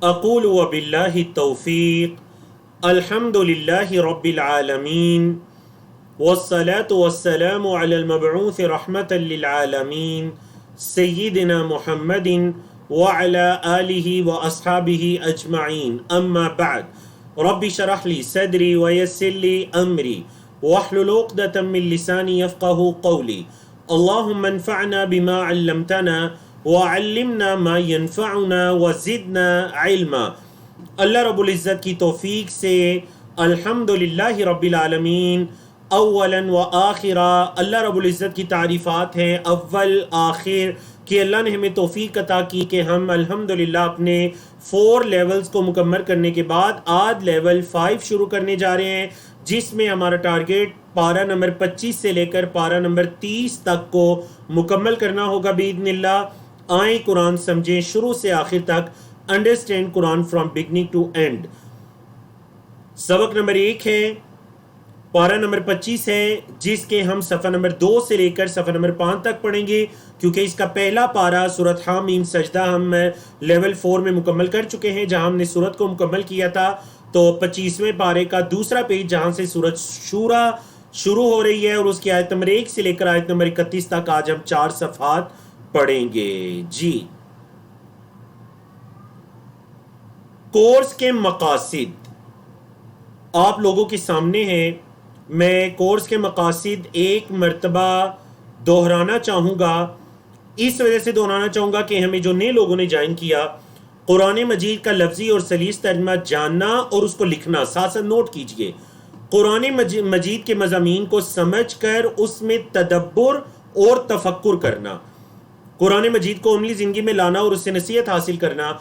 اقول وباللہ التوفیق الحمد للہ رب العالمین والصلاة والسلام علی المبعوث رحمة للعالمین سیدنا محمد وعلى آلہ واصحابہ اجمعین اما بعد رب شرح لی صدری ویسر لی امری واحلل عقدۃ من لسانی یفقہوا قولی اللہم انفعنا بما علمتنا وعلمنا ما ينفعنا وزدنا علما۔ اللہ رب العزت کی توفیق سے الحمدللہ رب العالمین اولا و آخرا، اللہ رب العزت کی تعریفات ہیں اول آخر کہ اللہ نے ہمیں توفیق عطا کی کہ ہم الحمدللہ اپنے 4 لیولز کو مکمل کرنے کے بعد آج لیول 5 شروع کرنے جا رہے ہیں، جس میں ہمارا ٹارگیٹ پارہ نمبر 25 سے لے کر پارہ نمبر 30 تک کو مکمل کرنا ہوگا باذن اللہ۔ آئیں قرآن سمجھیں شروع سے آخر تک، understand Quran from beginning to end. سبق نمبر 1 ہے، پارہ نمبر 25 ہے، جس کے ہم صفحہ نمبر 2 سے لے کر صفحہ نمبر 5 تک پڑھیں گے، کیونکہ اس کا پہلا پارہ سورۃ حامیم سجدہ ہم لیول 4 میں مکمل کر چکے ہیں، جہاں ہم نے سورت کو مکمل کیا تھا۔ تو 25ویں پارے کا دوسرا پیج جہاں سے سورۃ شورا شروع ہو رہی ہے، اور اس کی آیت نمبر 1 سے لے کر آیت نمبر 31 تک آج ہم 4 صفحات پڑھیں گے۔ جی، کورس کے مقاصد آپ لوگوں کے سامنے ہیں۔ میں کورس کے مقاصد ایک مرتبہ دہرانا چاہوں گا، اس وجہ سے دہرانا چاہوں گا کہ ہمیں جو نئے لوگوں نے جوائن کیا، قرآن مجید کا لفظی اور سلیس ترجمہ جاننا اور اس کو لکھنا، ساتھ ساتھ نوٹ کیجئے۔ قرآن مجید کے مضامین کو سمجھ کر اس میں تدبر اور تفکر کرنا، قرآن مجید کو عملی زندگی میں لانا اور اس سے نصیحت حاصل کرنا،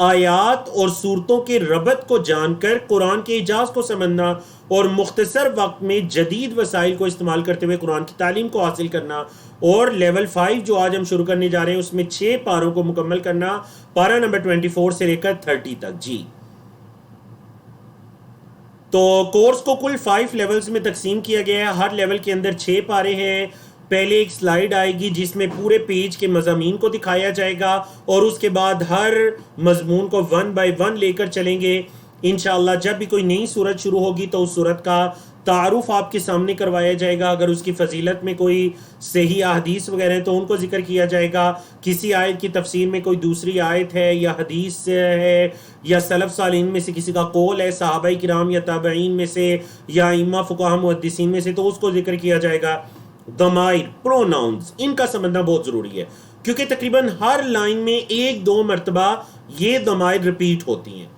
آیات اور صورتوں کے ربط کو جان کر قرآن کے اعجاز کو سمجھنا، اور مختصر وقت میں جدید وسائل کو استعمال کرتے ہوئے قرآن کی تعلیم کو حاصل کرنا، اور لیول 5 جو آج ہم شروع کرنے جا رہے ہیں اس میں 6 پاروں کو مکمل کرنا، پارہ نمبر 24 سے لے کر 30 تک۔ جی، تو کورس کو کل 5 لیولز میں تقسیم کیا گیا ہے، ہر لیول کے اندر 6 پارے ہیں۔ پہلے ایک سلائیڈ آئے گی جس میں پورے پیج کے مضامین کو دکھایا جائے گا، اور اس کے بعد ہر مضمون کو 1 بائی 1 لے کر چلیں گے انشاءاللہ۔ جب بھی کوئی نئی سورت شروع ہوگی تو اس سورت کا تعارف آپ کے سامنے کروایا جائے گا، اگر اس کی فضیلت میں کوئی صحیح احادیث وغیرہ ہیں تو ان کو ذکر کیا جائے گا، کسی آیت کی تفسیر میں کوئی دوسری آیت ہے یا حدیث ہے یا سلف صالحین میں سے کسی کا قول ہے، صحابہ کرام یا تابعین میں سے یا ائمہ فقہاء محدثین میں سے، تو اس کو ذکر کیا جائے گا۔ ضمائر، پروناؤنز، ان کا سمجھنا بہت ضروری ہے، کیونکہ تقریباً ہر لائن میں 1-2 مرتبہ یہ ضمائر ریپیٹ ہوتی ہیں۔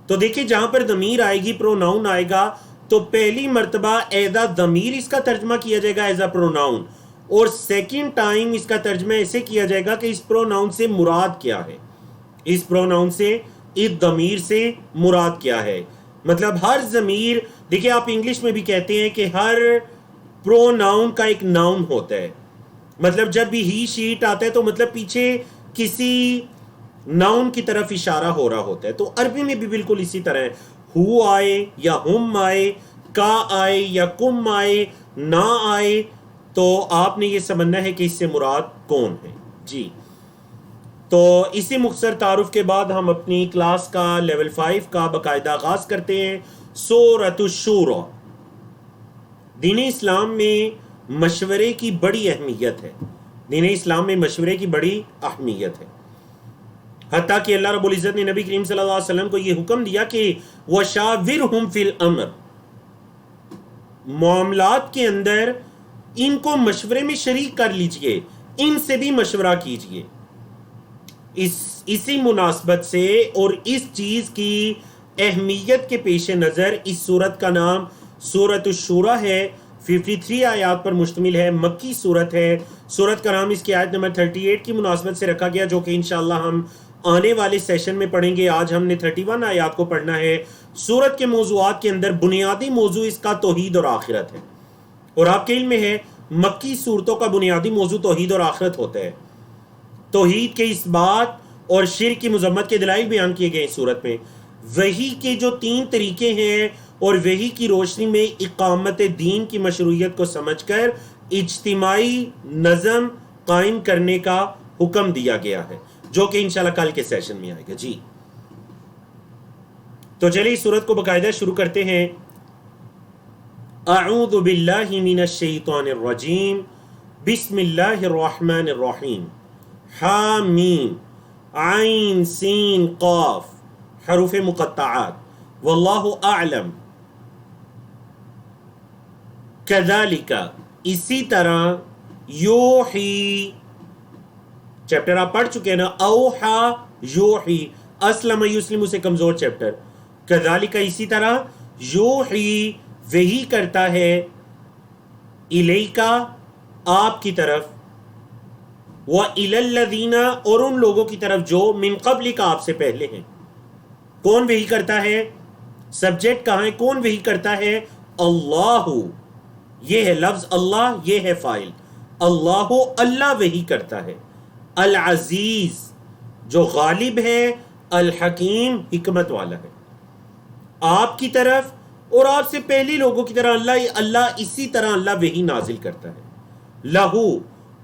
تو دیکھیں جہاں پر ضمیر آئے گی، پروناؤن آئے گا، تو پہلی مرتبہ ایز اے ضمیر اس کا ترجمہ کیا جائے گا ایز اے پروناؤن، اور سیکنڈ ٹائم اس کا ترجمہ ایسے کیا جائے گا کہ اس پروناؤن سے مراد کیا ہے، اس پروناؤن سے، اس ضمیر سے مراد کیا ہے۔ مطلب ہر ضمیر، دیکھیں آپ انگلش میں بھی کہتے ہیں کہ ہر پروناؤن کا ایک ناؤن ہوتا ہے، مطلب جب بھی ہی شیٹ آتا ہے تو مطلب پیچھے کسی ناؤن کی طرف اشارہ ہو رہا ہوتا ہے۔ تو عربی میں بھی بالکل اسی طرح ہے، ہو آئے یا ہم آئے، کا آئے یا کم آئے، نہ آئے، تو آپ نے یہ سمجھنا ہے کہ اس سے مراد کون ہے۔ جی، تو اسی مختصر تعارف کے بعد ہم اپنی کلاس کا لیول 5 کا باقاعدہ آغاز کرتے ہیں۔ سورۃ الشورى۔ دین اسلام میں مشورے کی بڑی اہمیت ہے، دین اسلام میں مشورے کی بڑی اہمیت ہے، حتیٰ کہ اللہ رب العزت نے نبی کریم صلی اللہ علیہ وسلم کو یہ حکم دیا کہ وَشَاوِرْهُمْ فِي الْأَمْرِ، معاملات کے اندر ان کو مشورے میں شریک کر لیجئے، ان سے بھی مشورہ کیجئے۔ اسی مناسبت سے اور اس چیز کی اہمیت کے پیش نظر اس سورت کا نام سورۃ الشورى ہے، 53 آیات پر مشتمل ہے، مکی سورت ہے۔ سورت کا نام اس کی آیت نمبر 38 کی مناسبت سے رکھا گیا، جو کہ انشاءاللہ ہم آنے والے سیشن میں پڑھیں گے۔ آج ہم نے 31 آیات کو پڑھنا ہے۔ سورت کے موضوعات کے اندر بنیادی موضوع اس کا توحید اور آخرت ہے، اور آپ کے علم میں ہے مکی صورتوں کا بنیادی موضوع توحید اور آخرت ہوتا ہے۔ توحید کے اس بات اور شرک کی مذمت کے دلائل بیان کیے گئے اس صورت میں، وحی کے جو 3 طریقے ہیں، اور وحی کی روشنی میں اقامت دین کی مشروعیت کو سمجھ کر اجتماعی نظم قائم کرنے کا حکم دیا گیا ہے، جو کہ انشاءاللہ کل کے سیشن میں آئے گا۔ جی، تو چلیے اس سورت کو باقاعدہ شروع کرتے ہیں. اعوذ باللہ من الشیطان الرجیم بسم اللہ الرحمن الرحیم. حامیم عین سین قاف حروف مقطعات. واللہ اعلم. کذالک اسی طرح. یوحی چیپٹر آپ پڑھ چکے ہیں نا. اوحا یوحی اسلم یسلم سے کمزور چیپٹر. کذالک اسی طرح. یوحی وحی کرتا ہے. الیکا آپ کی طرف. وَإِلَى الَّذِينَ اور ان لوگوں کی طرف جو من قبل کا آپ سے پہلے ہیں. کون وحی کرتا ہے؟ سبجیکٹ کہاں ہے؟ کون وحی کرتا ہے؟ اللہ. یہ ہے لفظ اللہ، یہ ہے فاعل. اللہ اللہ وحی کرتا ہے. العزیز جو غالب ہے. الحکیم حکمت والا ہے. آپ کی طرف اور آپ سے پہلی لوگوں کی طرح اللہ اسی طرح اللہ وحی نازل کرتا ہے. لہو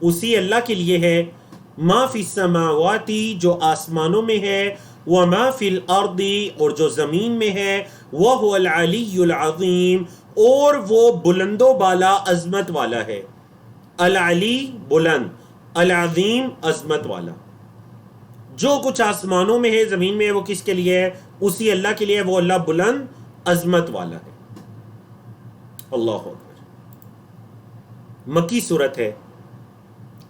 اسی اللہ کے لیے ہے. ما فی السماواتی جو آسمانوں میں ہے. وما فی الارض اور جو زمین میں ہے. وہو العلی العظیم اور وہ بلند و بالا عظمت والا ہے. العلی بلند، العظیم عظمت والا. جو کچھ آسمانوں میں ہے زمین میں ہے وہ کس کے لیے ہے؟ اسی اللہ کے لیے. وہ اللہ بلند عظمت والا ہے. اللہ اکبر. مکی صورت ہے.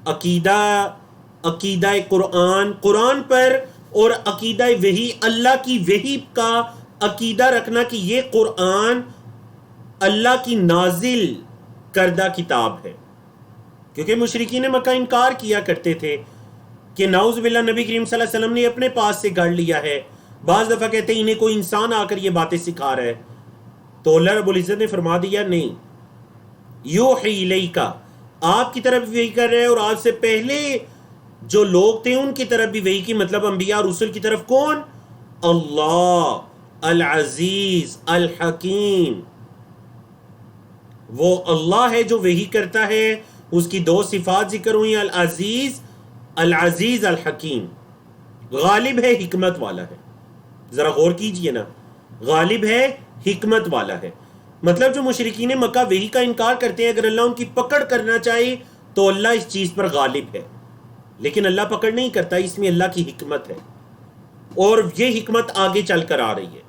عقیدہ قرآن، قرآن پر اور عقیدہ وحی، اللہ کی وحی کا عقیدہ رکھنا کہ یہ قرآن اللہ کی نازل کردہ کتاب ہے. کیونکہ مشرکین مکہ انکار کیا کرتے تھے کہ نعوذ باللہ نبی کریم صلی اللہ علیہ وسلم نے اپنے پاس سے گھڑ لیا ہے. بعض دفعہ کہتے ہیں انہیں کوئی انسان آ کر یہ باتیں سکھا رہا ہے. تو اللہ رب العزت نے فرما دیا نہیں. یوحی الیکا آپ کی طرف وحی کر رہے ہیں اور آپ سے پہلے جو لوگ تھے ان کی طرف بھی وحی کی. مطلب انبیاء رسول کی طرف کون؟ اللہ العزیز الحکیم. وہ اللہ ہے جو وحی کرتا ہے. اس کی دو صفات ذکر ہوئی. العزیز الحکیم. غالب ہے حکمت والا ہے. ذرا غور کیجئے نا. غالب ہے حکمت والا ہے. مطلب جو مشرکین مکہ وحی کا انکار کرتے ہیں اگر اللہ ان کی پکڑ کرنا چاہے تو اللہ اس چیز پر غالب ہے. لیکن اللہ پکڑ نہیں کرتا. اس میں اللہ کی حکمت ہے اور یہ حکمت آگے چل کر آ رہی ہے.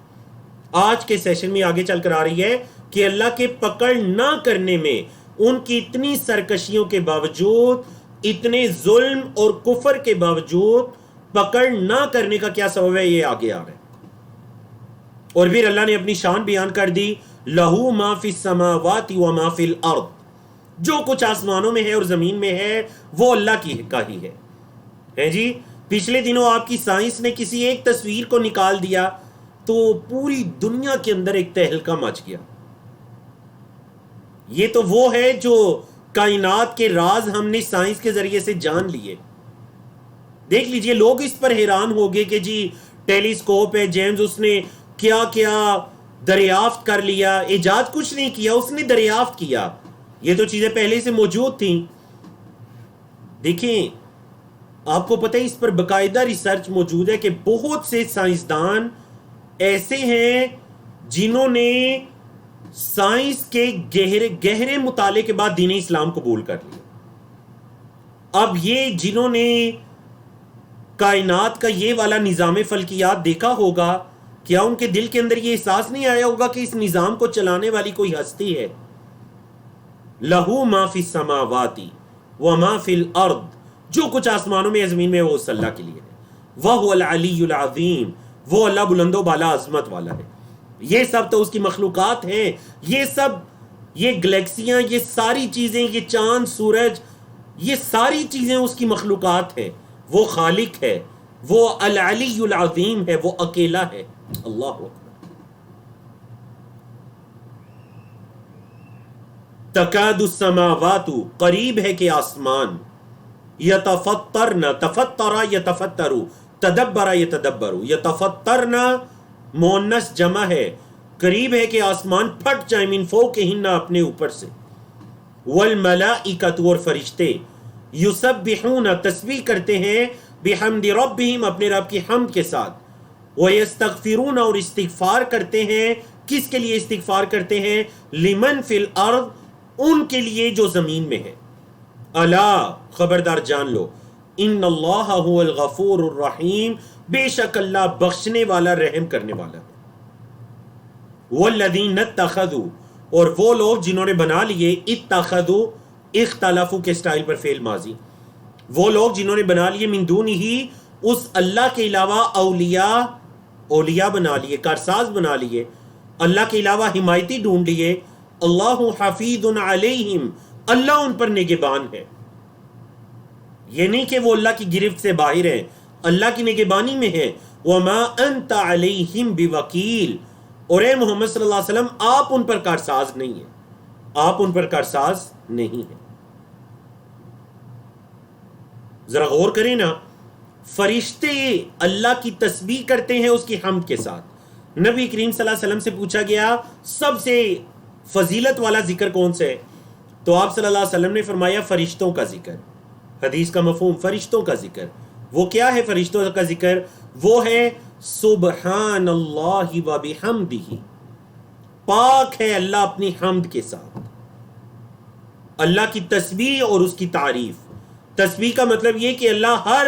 آج کے سیشن میں آگے چل کر آ رہی ہے کہ اللہ کے پکڑ نہ کرنے میں ان کی اتنی سرکشیوں کے باوجود، اتنے ظلم اور کفر کے باوجود پکڑ نہ کرنے کا کیا سبب ہے، یہ آگے آ رہا ہے. اور پھر اللہ نے اپنی شان بیان کر دی. لہو ما فی السماوات و ما فی الارض. جو کچھ آسمانوں میں ہے اور زمین میں ہے وہ اللہ کا ہی ہے جی. پچھلے دنوں آپ کی سائنس نے کسی ایک تصویر کو نکال دیا تو پوری دنیا کے اندر ایک تہلکہ مچ گیا. یہ تو وہ ہے جو کائنات کے راز ہم نے سائنس کے ذریعے سے جان لیے. دیکھ لیجئے لوگ اس پر حیران ہو گئے کہ جی ٹیلیسکوپ ہے، جیمز اس نے کیا کیا دریافت کر لیا. ایجاد کچھ نہیں کیا، اس نے دریافت کیا. یہ تو چیزیں پہلے سے موجود تھیں. دیکھیں آپ کو پتہ ہے اس پر باقاعدہ ریسرچ موجود ہے کہ بہت سے سائنسدان ایسے ہیں جنہوں نے سائنس کے گہرے مطالعے کے بعد دین اسلام قبول کر لیا. اب یہ جنہوں نے کائنات کا یہ والا نظام فلکیات دیکھا ہوگا، کیا ان کے دل کے اندر یہ احساس نہیں آیا ہوگا کہ اس نظام کو چلانے والی کوئی ہستی ہے؟ لہو ما فی السماوات و ما فی الارض. جو کچھ آسمانوں میں زمین میں وہ اس اللہ کے لیے ہے. وہ العلی العظیم. وہ اللہ بلند و بالا عظمت والا ہے. یہ سب تو اس کی مخلوقات ہیں. یہ سب، یہ گلیکسیاں، یہ ساری چیزیں، یہ چاند سورج، یہ ساری چیزیں اس کی مخلوقات ہیں. وہ خالق ہے، وہ العلی العظیم ہے، وہ اکیلا ہے. اللہ اکبر. تکاد السماوات قریب ہے کہ آسمان، یتفطرن، تفطر یتفطر، تدبر یتدبر، یتفطرن مؤنث جمع ہے. قریب ہے کہ آسمان پھٹ جائیں، من فوقہن اپنے اوپر سے. والملائکۃ اور فرشتے، یسبحون تسبیح کرتے ہیں، بحمد ربہم اپنے رب کی حمد کے ساتھ. وَيَسْتَغْفِرُونَ اور استغفار کرتے ہیں. کس کے لیے استغفار کرتے ہیں؟ لمن فی الارض ان کے لیے جو زمین میں ہے. الا خبردار جان لو ان اللہ هو الغفور الرحیم بے شک اللہ بخشنے والا رحم کرنے والا ہے. والذین اتخذوا اور وہ لوگ جنہوں نے بنا لیے اتخذوا اختلافو کے سٹائل پر فعل ماضی وہ لوگ جنہوں نے بنا لیے من دون ہی اس اللہ کے علاوہ اولیاء بنا لیے کارساز بنا لیے اللہ کے علاوہ حمایتی ڈھونڈ لیے. اللہ حفیظ علیہم اللہ ان پر نگہبان ہے. یہ نہیں کہ وہ اللہ کی گرفت سے باہر ہیں اللہ کی نگہبانی میں ہے. وما انت علیہم بوکیل اور اے محمد صلی اللہ علیہ وسلم آپ ان پر کارساز نہیں ہیں آپ ان پر کارساز نہیں ہیں. ذرا غور کریں نا فرشتے اللہ کی تسبیح کرتے ہیں اس کی حمد کے ساتھ. نبی کریم صلی اللہ علیہ وسلم سے پوچھا گیا سب سے فضیلت والا ذکر کون سے ہے تو آپ صلی اللہ علیہ وسلم نے فرمایا فرشتوں کا ذکر. حدیث کا مفہوم فرشتوں کا ذکر. وہ کیا ہے فرشتوں کا ذکر؟ وہ ہے سبحان اللہ و بحمدہ پاک ہے اللہ اپنی حمد کے ساتھ. اللہ کی تسبیح اور اس کی تعریف. تسبیح کا مطلب یہ کہ اللہ ہر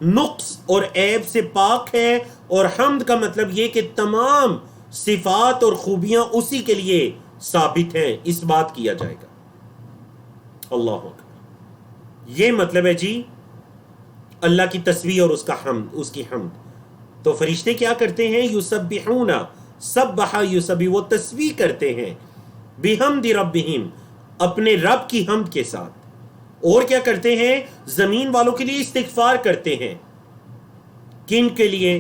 نقص اور عیب سے پاک ہے اور حمد کا مطلب یہ کہ تمام صفات اور خوبیاں اسی کے لیے ثابت ہیں اس بات کیا جائے گا. اللہ اکبر. یہ مطلب ہے جی اللہ کی تسبیح اور اس کی حمد. تو فرشتے کیا کرتے ہیں؟ یسبحون سبح یسبح وہ تسبیح کرتے ہیں بحمد ربہم اپنے رب کی حمد کے ساتھ. اور کیا کرتے ہیں؟ زمین والوں کے لیے استغفار کرتے ہیں. کن کے لیے؟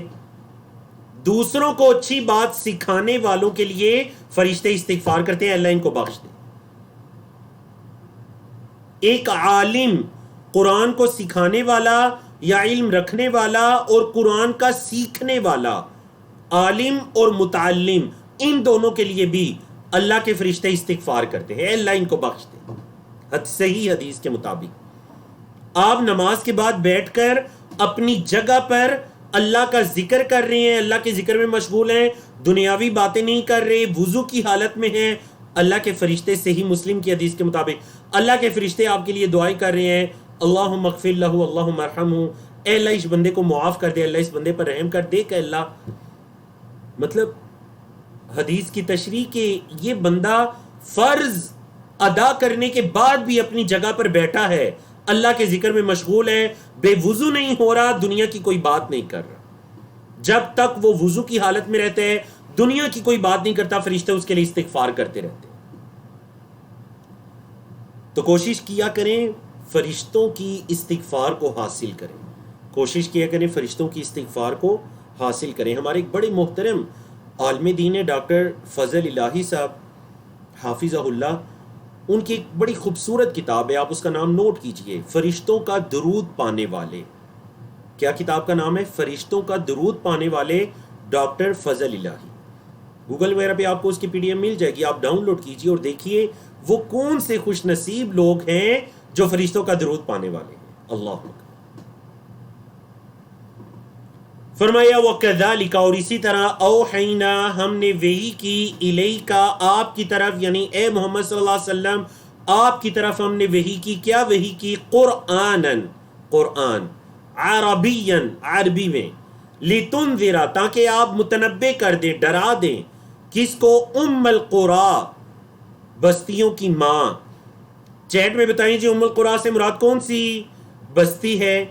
دوسروں کو اچھی بات سکھانے والوں کے لیے فرشتے استغفار کرتے ہیں اللہ ان کو بخش دے. ایک عالم قرآن کو سکھانے والا یا علم رکھنے والا اور قرآن کا سیکھنے والا عالم اور متعلم ان دونوں کے لیے بھی اللہ کے فرشتے استغفار کرتے ہیں اللہ ان کو بخش دے. صحیح حدیث کے مطابق آپ نماز کے بعد بیٹھ کر اپنی جگہ پر اللہ کا ذکر کر رہے ہیں اللہ کے ذکر میں مشغول ہیں دنیاوی باتیں نہیں کر رہے وضو کی حالت میں ہیں. اللہ کے فرشتے صحیح مسلم کی حدیث کے مطابق اللہ کے فرشتے آپ کے لیے دعائیں کر رہے ہیں اللہم اغفر لہ اللہم ارحمہ اے اللہ اس بندے کو معاف کر دے اللہ اس بندے پر رحم کر دے کہ اللہ مطلب حدیث کی تشریح کہ یہ بندہ فرض ادا کرنے کے بعد بھی اپنی جگہ پر بیٹھا ہے اللہ کے ذکر میں مشغول ہے بے وضو نہیں ہو رہا دنیا کی کوئی بات نہیں کر رہا جب تک وہ وضو کی حالت میں رہتے ہیں دنیا کی کوئی بات نہیں کرتا فرشتے اس کے لیے استغفار کرتے رہتے ہیں. تو کوشش کیا کریں فرشتوں کی استغفار کو حاصل کریں کوشش کیا کریں فرشتوں کی استغفار کو حاصل کریں. ہمارے ایک بڑے محترم عالم دین ہے ڈاکٹر فضل الہی صاحب حافظہ اللہ ان کی ایک بڑی خوبصورت کتاب ہے آپ اس کا نام نوٹ کیجئے فرشتوں کا درود پانے والے. کیا کتاب کا نام ہے؟ فرشتوں کا درود پانے والے ڈاکٹر فضل الہی. گوگل وغیرہ پہ آپ کو اس کی پی ڈی ایم مل جائے گی آپ ڈاؤن لوڈ کیجئے اور دیکھیے وہ کون سے خوش نصیب لوگ ہیں جو فرشتوں کا درود پانے والے ہیں. اللہ اکبر. فرمایا وَكَذَلِكَ اور اسی طرح اوحینا ہم نے وحی کی الیکا آپ کی طرف یعنی اے محمد صلی اللہ علیہ وسلم آپ کی طرف ہم نے وحی کی. کیا وحی کی؟ قرآن عربیًا عربی میں لِتُنذِرَ تاکہ آپ متنبع کر دیں ڈرا دیں کس کو؟ ام القریٰ بستیوں کی ماں. چیٹ میں بتائیں جی ام القریٰ سے مراد کون سی بستی ہے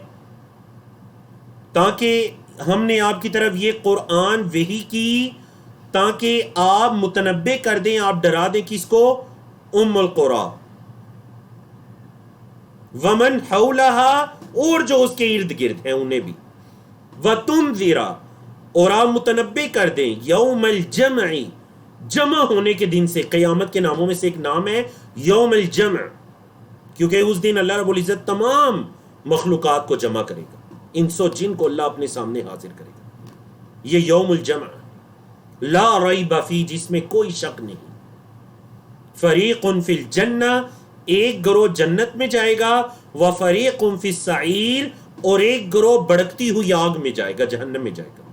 تاکہ ہم نے آپ کی طرف یہ قرآن وحی کی تاکہ آپ متنبع کر دیں آپ ڈرا دیں کس کو؟ ام القریٰ. ومن حولہا اور جو اس کے ارد گرد ہیں انہیں بھی. وتنذر اور آپ متنبع کر دیں یوم الجمع جمع ہونے کے دن سے. قیامت کے ناموں میں سے ایک نام ہے یوم الجمع کیونکہ اس دن اللہ رب العزت تمام مخلوقات کو جمع کرے گا انس و جن کو اللہ اپنے سامنے حاضر کرے گا. یہ یوم الجمع لا ریب فی جس میں کوئی شک نہیں. فریق فی الجنہ ایک گروہ جنت میں جائے گا وفریق فی السعیر اور ایک گروہ بڑکتی ہوئی آگ میں جائے گا جہنم میں جائے گا.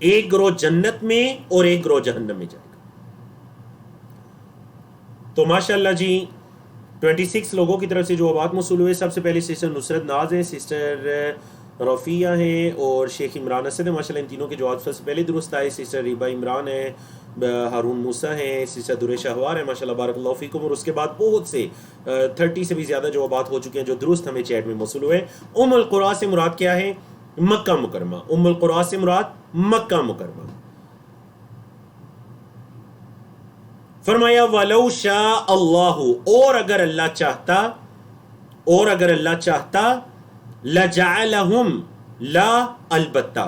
ایک گروہ جنت میں اور ایک گروہ جہنم میں جائے گا. تو ماشاءاللہ جی 26 لوگوں کی طرف سے جوابات موصول ہوئے. سب سے پہلے سسٹر نصرت ناز ہیں, سسٹر رفیہ ہیں اور شیخ عمران اسد ہیں. ماشاءاللہ ان تینوں کے جواب سب سے پہلے درست آئے. سسٹر ریبا عمران ہیں, ہارون موسیٰ ہیں, سسٹر درے شہوار ہیں. ماشاءاللہ بارک اللہ فیکم. اور اس کے بعد بہت سے 30 سے بھی زیادہ جوابات ہو چکے ہیں جو درست ہمیں چیٹ میں موصول ہوئے. ام القریٰ سے مراد کیا ہے؟ مکہ مکرمہ. ام القریٰ سے مراد مکہ مکرمہ. فرمایا وَلَوْ شَاءَ اللَّهُ, اور اگر اللہ چاہتا لَجَعَلَهُمْ, لا البتہ.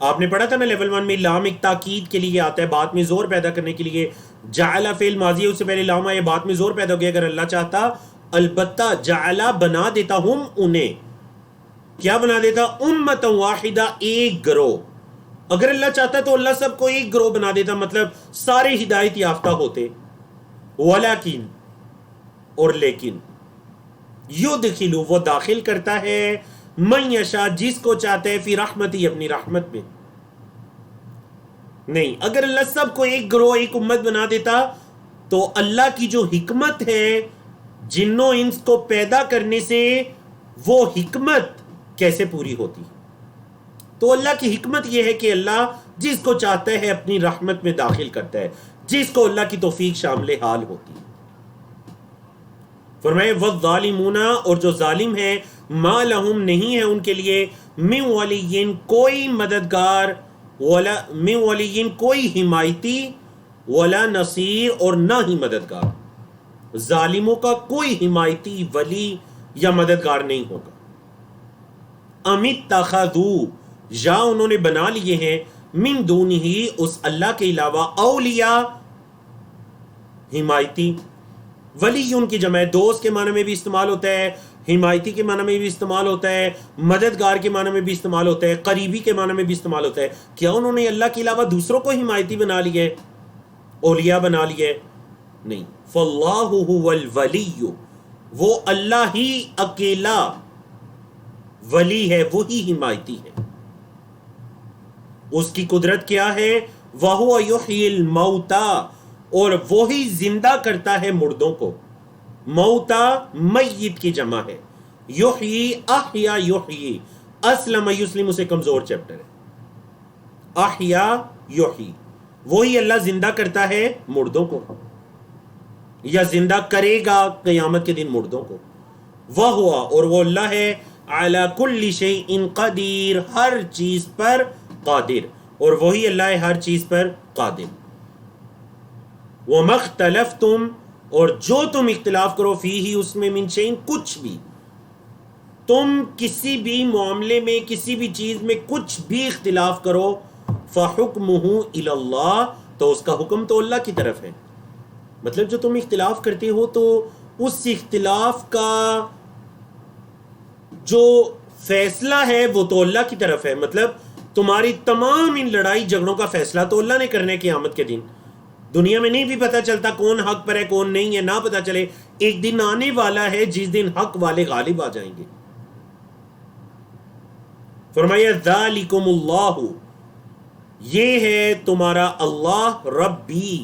آپ نے پڑھا تھا نا لیول 1 میں لام ایک تاکید کے لیے آتا ہے, بات میں زور پیدا کرنے کے لیے. جعل فعل ماضی ہے, اس سے پہلے لام آیا, بات میں زور پیدا ہو گیا. اگر اللہ چاہتا البتہ جعل بنا دیتا ہم انہیں, کیا بنا دیتا؟ امۃ واحدہ, ایک گروہ. اگر اللہ چاہتا تو اللہ سب کو ایک گروہ بنا دیتا, مطلب سارے ہدایت یافتہ ہوتے. ولیکن, اور لیکن, یدخل, وہ داخل کرتا ہے, من یشاء, جس کو چاہتا ہے, فی رحمتی, اپنی رحمت میں. نہیں, اگر اللہ سب کو ایک گروہ ایک امت بنا دیتا تو اللہ کی جو حکمت ہے جنوں انس کو پیدا کرنے سے, وہ حکمت کیسے پوری ہوتی؟ تو اللہ کی حکمت یہ ہے کہ اللہ جس کو چاہتا ہے اپنی رحمت میں داخل کرتا ہے, جس کو اللہ کی توفیق شامل حال ہوتی ہے. فرمائے والظالمون, اور جو ظالم ہیں, ما لہم, نہیں ہے ان کے لیے, من ولی, کوئی مددگار, ولا من ولی, کوئی حمایتی, ولا نصیر, اور نہ ہی مددگار. ظالموں کا کوئی حمایتی, ولی یا مددگار نہیں ہوگا. ام اتخذوا, یا انہوں نے بنا لیے ہیں, من دونہ, اس اللہ کے علاوہ, اولیاء, حمایتی. ولی ان کی جمع ہے, دوست کے معنی میں بھی استعمال ہوتا ہے, حمایتی کے معنی میں بھی استعمال ہوتا ہے, مددگار کے معنی میں بھی استعمال ہوتا ہے, قریبی کے معنی میں بھی استعمال ہوتا ہے. کیا انہوں نے اللہ کے علاوہ دوسروں کو حمایتی بنا لیے, اولیاء بنا لیے؟ نہیں. فاللہ هو الولی, وہ اللہ ہی اکیلا ولی ہے, وہی حمایتی ہے. اس کی قدرت کیا ہے؟ وَهُوَ يُحْيِي الْمَوْتَى, اور وہی زندہ کرتا ہے مردوں کو. موتا میت کی جمع ہے. یحیی, احیا یحیی, اسلم یسلم سے کمزور چیپٹر ہے. احیا یحیی, وہی اللہ زندہ کرتا ہے مردوں کو, یا زندہ کرے گا قیامت کے دن مردوں کو. وَهُوَ, اور وہ اللہ ہے, عَلَى كُلِّ شَيْءٍ قدیر, ہر چیز پر قادر, اور وہی اللہ ہے ہر چیز پر قادر. وَمَا اخْتَلَفْتُمْ, اور جو تم اختلاف کرو, فِيهِ, اس میں, من شَيْءٍ, کچھ بھی, تم کسی بھی معاملے میں, کسی بھی چیز میں کچھ بھی اختلاف کرو, فَحُكْمُهُ إِلَى اللَّهِ, تو اس کا حکم تو اللہ کی طرف ہے. مطلب جو تم اختلاف کرتے ہو تو اس اختلاف کا جو فیصلہ ہے وہ تو اللہ کی طرف ہے. مطلب تمہاری تمام ان لڑائی جھگڑوں کا فیصلہ تو اللہ نے کرنے قیامت کے دن. دنیا میں نہیں بھی پتہ چلتا کون حق پر ہے کون نہیں ہے, نہ پتہ چلے. ایک دن آنے والا ہے جس دن حق والے غالب آ جائیں گے. فرمایا ذالکم اللہ, یہ ہے تمہارا اللہ, ربی,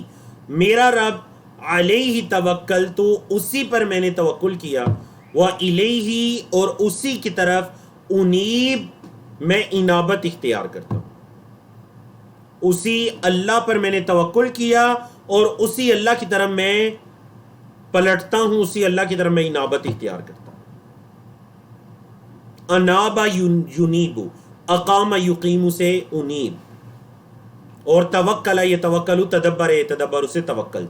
میرا رب, علیہ توکلت, اسی پر میں نے توکل کیا, وَإِلَيْهِ, اور اسی کی طرف, انیب, میں انابت اختیار کرتا ہوں. اسی اللہ پر میں نے توکل کیا اور اسی اللہ کی طرف میں پلٹتا ہوں, اسی اللہ کی طرف میں انابت اختیار کرتا ہوں. انابا ینیب, اقام یقیم سے انیب, اور توکل یتوکل, تدبر تدبر سے توکل.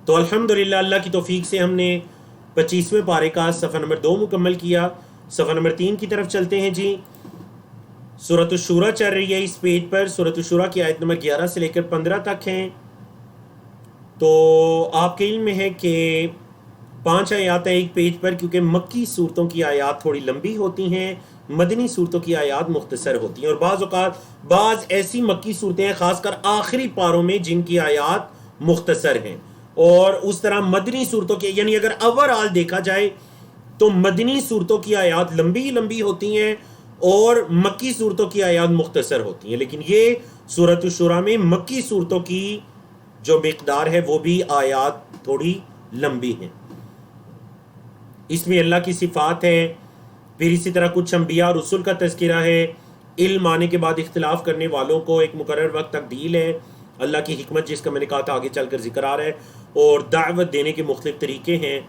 تو الحمدللہ اللہ کی توفیق سے ہم نے 25ویں پارے کا صفحہ نمبر 2 مکمل کیا. صفحہ نمبر 3 کی طرف چلتے ہیں جی. سورۃ الشورى چل رہی ہے اس پیج پر. سورۃ الشورى کی آیت نمبر 11 سے لے کر 15 تک ہیں. تو آپ کے علم میں ہے کہ 5 آیات ہیں ایک پیج پر, کیونکہ مکی صورتوں کی آیات تھوڑی لمبی ہوتی ہیں, مدنی صورتوں کی آیات مختصر ہوتی ہیں. اور بعض اوقات بعض ایسی مکی صورتیں ہیں خاص کر آخری پاروں میں جن کی آیات مختصر ہیں, اور اس طرح مدنی صورتوں کے, یعنی اگر اوور آل دیکھا جائے تو مدنی صورتوں کی آیات لمبی ہوتی ہیں اور مکی صورتوں کی آیات مختصر ہوتی ہیں، لیکن یہ سورۃ الشورى میں مکی صورتوں کی جو مقدار ہے وہ بھی آیات تھوڑی لمبی ہیں۔ اس میں اللہ کی صفات ہے، پھر اسی طرح کچھ انبیاء اور رسول کا تذکرہ ہے، علم آنے کے بعد اختلاف کرنے والوں کو ایک مقرر وقت تک ڈیل ہے، اللہ کی حکمت جس کا میں نے کہا تھا آگے چل کر ذکر آ رہا ہے، اور دعوت دینے کے مختلف طریقے ہیں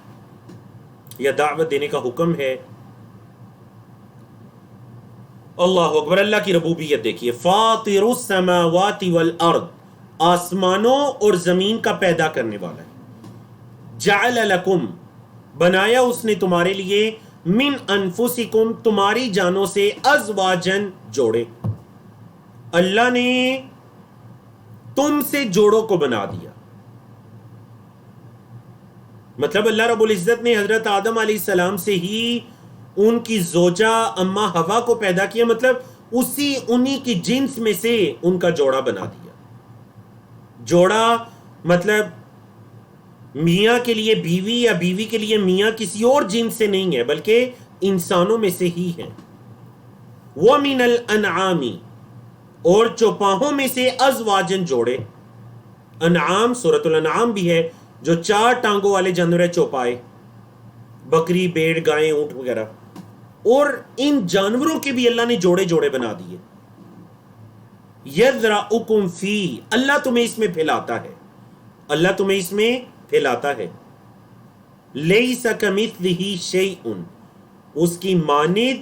یا دعوت دینے کا حکم ہے۔ اللہ اکبر، اللہ کی ربوبیت دیکھیے، فاطر السماوات والارض، آسمانوں اور زمین کا پیدا کرنے والا ہے، جعل لکم، بنایا اس نے تمہارے لیے، من انفسکم، تمہاری جانوں سے، ازواجن، جوڑے، اللہ نے تم سے جوڑوں کو بنا دیا۔ مطلب اللہ رب العزت نے حضرت آدم علیہ السلام سے ہی ان کی زوجہ اما حوا کو پیدا کیا، مطلب انہی کی جنس میں سے ان کا جوڑا بنا دیا۔ جوڑا مطلب میاں کے لیے بیوی یا بیوی کے لیے میاں کسی اور جنس سے نہیں ہے، بلکہ انسانوں میں سے ہی ہے۔ وَمِنَ الْأَنْعَامِ، اور چوپاہوں میں سے، ازواجن، جوڑے۔ انعام سورۃ الانعام بھی ہے، جو 4 ٹانگوں والے جانور ہے، چوپائے، بکری، بھیڑ، گائیں، اونٹ وغیرہ، اور ان جانوروں کے بھی اللہ نے جوڑے جوڑے بنا دیے۔ یذرأکم فی، اللہ تمہیں اس میں پھیلاتا ہے، اللہ تمہیں اس میں پھیلاتا ہے۔ لیس کمثلہ شیء، اس کی مانند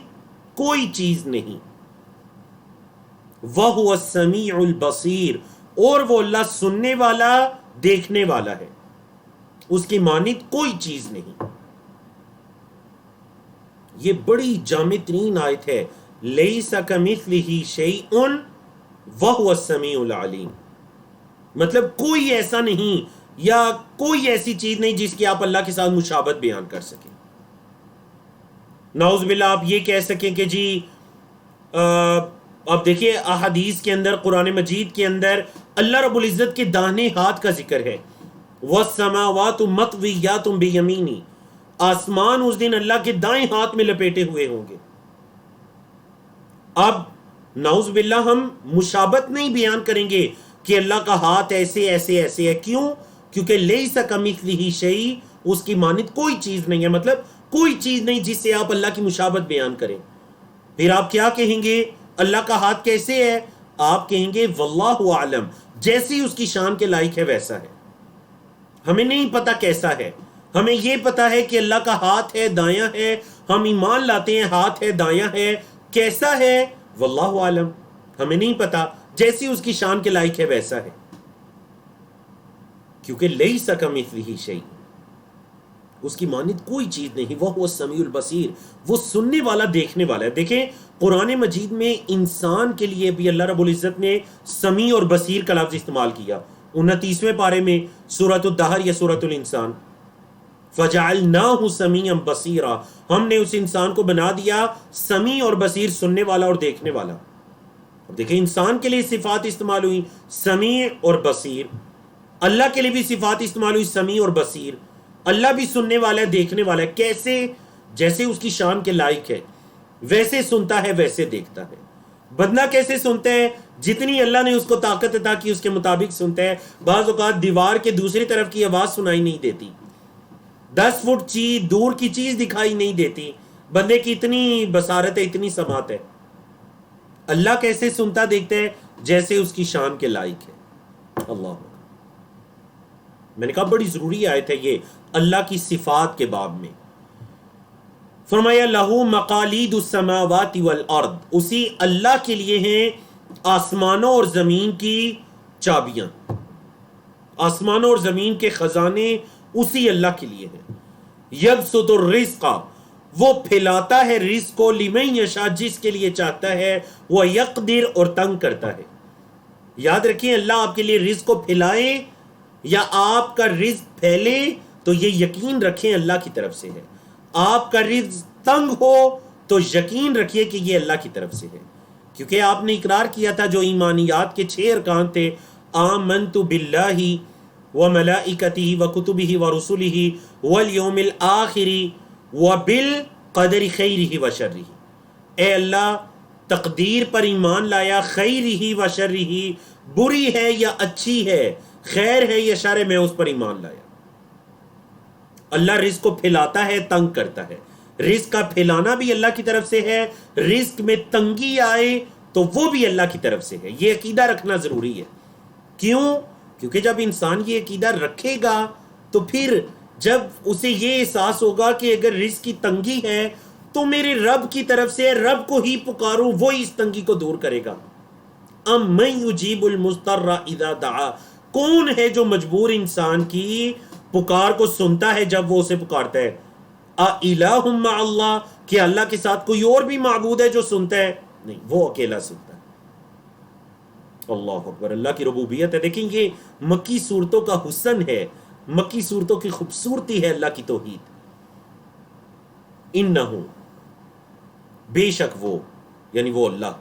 کوئی چیز نہیں۔ وَهُوَ السَّمِيعُ الْبَصِيرُ، اور وہ اللہ سننے والا، دیکھنے والا ہے، اس کی مانند کوئی چیز نہیں۔ یہ بڑی جامع ترین آیت ہے، لیس کمثلہ شیء وَهُوَ السَّمِيعُ الْعَلِيمُ، مطلب کوئی ایسا نہیں یا کوئی ایسی چیز نہیں جس کی آپ اللہ کے ساتھ مشابہت بیان کر سکیں۔ نعوذ باللہ آپ یہ کہہ سکیں کہ جی اب دیکھیں احادیث کے اندر، قرآن مجید کے اندر اللہ رب العزت کے داہنے ہاتھ کا ذکر ہے، وَالسَّمَاوَاتُ مَطْوِيَّاتٌ بِيَمِينِهِ، آسمان اس دن اللہ کے دائیں ہاتھ میں لپیٹے ہوئے ہوں گے۔ اب نعوذ باللہ ہم مشابہت نہیں بیان کریں گے کہ اللہ کا ہاتھ ایسے ایسے ایسے ہے، کیوں؟ کیونکہ لیس کمثلہ شیء، اس کی مانند کوئی چیز نہیں ہے، مطلب کوئی چیز نہیں جس سے آپ اللہ کی مشابہت بیان کریں۔ پھر آپ کیا کہیں گے؟ اللہ کا ہاتھ کیسے ہے؟ آپ کہیں گے واللہ اعلم، جیسی اس کی شان کے لائق ہے ویسا ہے، ہمیں نہیں پتا کیسا ہے، ہمیں یہ پتا ہے کہ اللہ کا ہاتھ ہے، دایاں ہے، ہم ایمان لاتے ہیں ہاتھ ہے، دایاں ہے، کیسا ہے واللہ اعلم، ہمیں نہیں پتا، جیسی اس کی شان کے لائق ہے ویسا ہے، کیونکہ لیس کمثلہ شیء، اس کی مانند کوئی چیز نہیں۔ وہ السمیع البصیر، وہ سننے والا، دیکھنے والا ہے۔ دیکھیں قرآن مجید میں انسان کے لیے بھی اللہ رب العزت نے سمیع اور بصیر کا لفظ استعمال کیا، 29ویں پارے میں سورۃ الدہر یا سورۃ الانسان، فَجَعَلْنَاهُ سَمِيعًا بَصِيرًا، ہم نے اس انسان کو بنا دیا سمیع اور بصیر، سننے والا اور دیکھنے والا۔ دیکھیں انسان کے لیے صفات استعمال ہوئی سمیع اور بصیر، اللہ کے لیے بھی صفات استعمال ہوئی سمیع اور بصیر، اللہ بھی سننے والا ہے، دیکھنے والا ہے، کیسے؟ جیسے اس کی شان کے لائق ہے ویسے سنتا ہے، ویسے دیکھتا ہے۔ بدنا کیسے سنتا ہے؟ جتنی اللہ نے اس کو طاقت عطا کی اس کے مطابق سنتا ہے۔ بعض اوقات دیوار کے دوسری طرف کی آواز سنائی نہیں دیتی، 10 فٹ چیز دور کی چیز دکھائی نہیں دیتی، بندے کی اتنی بصارت ہے، اتنی سماعت ہے۔ اللہ کیسے سنتا دیکھتا ہے؟ جیسے اس کی شان کے لائق ہے۔ اللہ، میں نے کہا بڑی ضروری آیت ہے یہ اللہ کی صفات کے باب میں۔ فرمایا لہو مقالید السماوات والارض، اسی اللہ کے لیے ہیں آسمانوں اور زمین کی چابیاں، آسمانوں اور زمین کے خزانے اسی اللہ کے لیے ہیں۔ یبسط الرزق، وہ پھیلاتا ہے رزق کو، لمن یشاء، جس کے لیے چاہتا ہے، وہ یقدر، اور تنگ کرتا ہے۔ یاد رکھیں اللہ آپ کے لیے رزق کو پھیلائے یا آپ کا رزق پھیلے تو یہ یقین رکھیں اللہ کی طرف سے ہے، آپ کا رزق تنگ ہو تو یقین رکھیے کہ یہ اللہ کی طرف سے ہے، کیونکہ آپ نے اقرار کیا تھا جو ایمانیات کے 6 ارکان تھے، آمنت باللہ وملائکتہ وکتبہ ورسلہ والیوم الآخر وبالقدر خیرہ وشرہ، اے اللہ تقدیر پر ایمان لایا، خیرہی و شرہی، بری ہے یا اچھی ہے، خیر ہے یا شر ہے، میں اس پر ایمان لایا۔ اللہ رزق کو پھیلاتا ہے، تنگ کرتا ہے، رزق کا پھیلانا بھی اللہ کی طرف سے ہے، رزق میں تنگی آئے تو وہ بھی اللہ کی طرف سے ہے۔ یہ عقیدہ رکھنا ضروری ہے۔ کیوں؟ کیونکہ جب انسان یہ عقیدہ رکھے گا تو پھر جب اسے یہ احساس ہوگا کہ اگر رزق کی تنگی ہے تو میرے رب کی طرف سے، رب کو ہی پکاروں، وہی اس تنگی کو دور کرے گا۔ امن یجیب المضطر اذا دعا، کون ہے جو مجبور انسان کی پکار کو سنتا ہے جب وہ اسے پکارتا ہے؟ الہ مع اللہ، کہ اللہ کے ساتھ کوئی اور بھی معبود ہے جو سنتا ہے؟ نہیں، وہ اکیلا سنتا ہے۔ اللہ اکبر، اللہ کی ربوبیت ہے۔ دیکھیں یہ مکی صورتوں کا حسن ہے، مکی صورتوں کی خوبصورتی ہے اللہ کی توحید۔ انہ، بے شک وہ، یعنی وہ اللہ،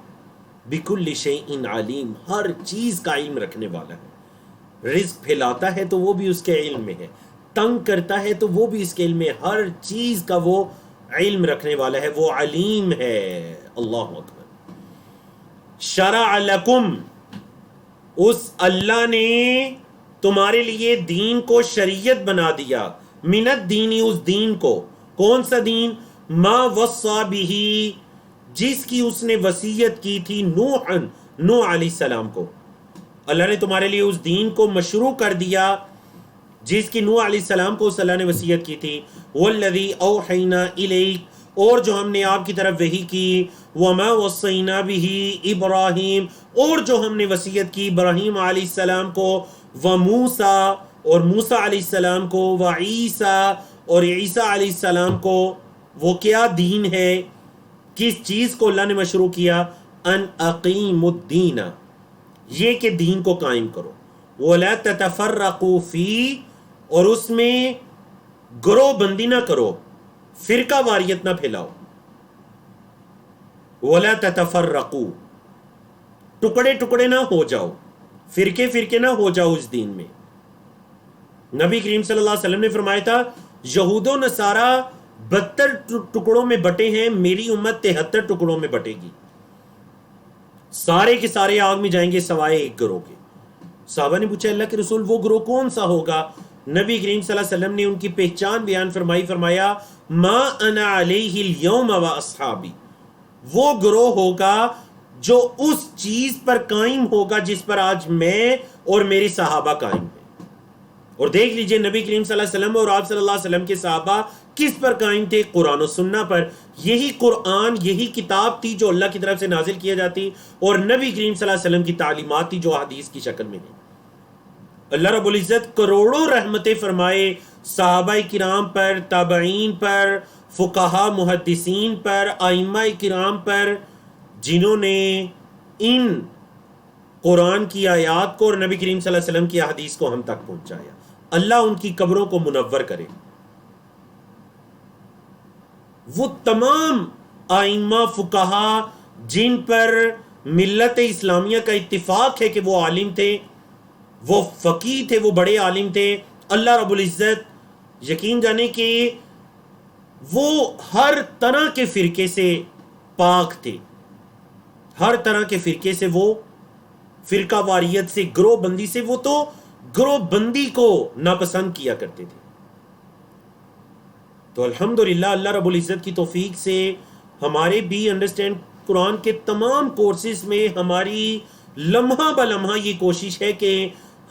بکل شیء علیم، ہر چیز کا علم رکھنے والا ہے۔ رزق پھیلاتا ہے تو وہ بھی اس کے علم میں ہے، تنگ کرتا ہے تو وہ بھی اس کے علم میں، ہر چیز کا وہ علم رکھنے والا ہے، وہ علیم ہے۔ اللہ اکبر۔ شرع لکم، اس اللہ نے تمہارے لیے دین کو شریعت بنا دیا، من الدین، اس دین کو، کون سا دین؟ ما وصى به، جس کی اس نے وصیت کی تھی نوح علیہ السلام کو۔ اللہ نے تمہارے لیے اس دین کو مشروع کر دیا جس کی نوح علیہ السلام کو اس اللہ نے وصیت کی تھی۔ والذی اوحینا الیک، اور جو ہم نے آپ کی طرف وحی کی، وما وصینا به ابراہیم، اور جو ہم نے وصیت کی ابراہیم علیہ السلام کو، وموسیٰ، اور موسیٰ علیہ السلام کو، وعیسیٰ، اور عیسیٰ علیہ السلام کو۔ وہ کیا دین ہے؟ کس چیز کو اللہ نے مشروع کیا؟ ان اقیم الدین، یہ کہ دین کو قائم کرو، ولا تتفرقوا فی، اور اس میں گروہ بندی نہ کرو، فرقہ واریت نہ پھیلاؤ، ولا تتفرقوا، ٹکڑے ٹکڑے نہ ہو جاؤ، فرقے فرقے نہ ہو جاؤ اس دین میں۔ نبی کریم صلی اللہ علیہ وسلم نے فرمایا تھا یہود و نصارہ 72 ٹکڑوں میں بٹے ہیں، میری امت 73 ٹکڑوں میں بٹے گی، سارے کے سارے آگ میں جائیں گے سوائے ایک گروہ کے۔ صحابہ نے پوچھا اللہ کے رسول وہ گروہ کون سا ہوگا؟ نبی کریم صلی اللہ علیہ وسلم نے ان کی پہچان بیان فرمائی، فرمایا ما انا علیہ اليوم و اصحابی، وہ گروہ ہوگا جو اس چیز پر قائم ہوگا جس پر آج میں اور میرے صحابہ قائم ہیں۔ اور دیکھ لیجئے نبی کریم صلی اللہ علیہ وسلم اور آپ صلی اللہ علیہ وسلم کے صحابہ کس پر قائم تھے؟ قرآن و سنہ پر۔ یہی قرآن، یہی کتاب تھی جو اللہ کی طرف سے نازل کیا جاتی، اور نبی کریم صلی اللہ علیہ وسلم کی تعلیمات تھی جو حدیث کی شکل میں ہیں۔ اللہ رب العزت کروڑوں رحمتیں فرمائے صحابہ کرام پر، تابعین پر، فقہا محدثین پر، ائمہ کرام پر، جنہوں نے ان قرآن کی آیات کو اور نبی کریم صلی اللہ علیہ وسلم کی حدیث کو ہم تک پہنچایا۔ اللہ ان کی قبروں کو منور کرے۔ وہ تمام ائمہ فقہا جن پر ملت اسلامیہ کا اتفاق ہے کہ وہ عالم تھے، وہ فقیہ تھے، وہ بڑے عالم تھے، اللہ رب العزت یقین جانے کہ وہ ہر طرح کے فرقے سے پاک تھے، ہر طرح کے فرقے سے، وہ فرقہ واریت سے، گروہ بندی سے، وہ تو گروہ بندی کو ناپسند کیا کرتے تھے۔ تو الحمدللہ اللہ رب العزت کی توفیق سے ہمارے بھی انڈرسٹینڈ قرآن کے تمام کورسز میں ہماری لمحہ بلمحہ یہ کوشش ہے کہ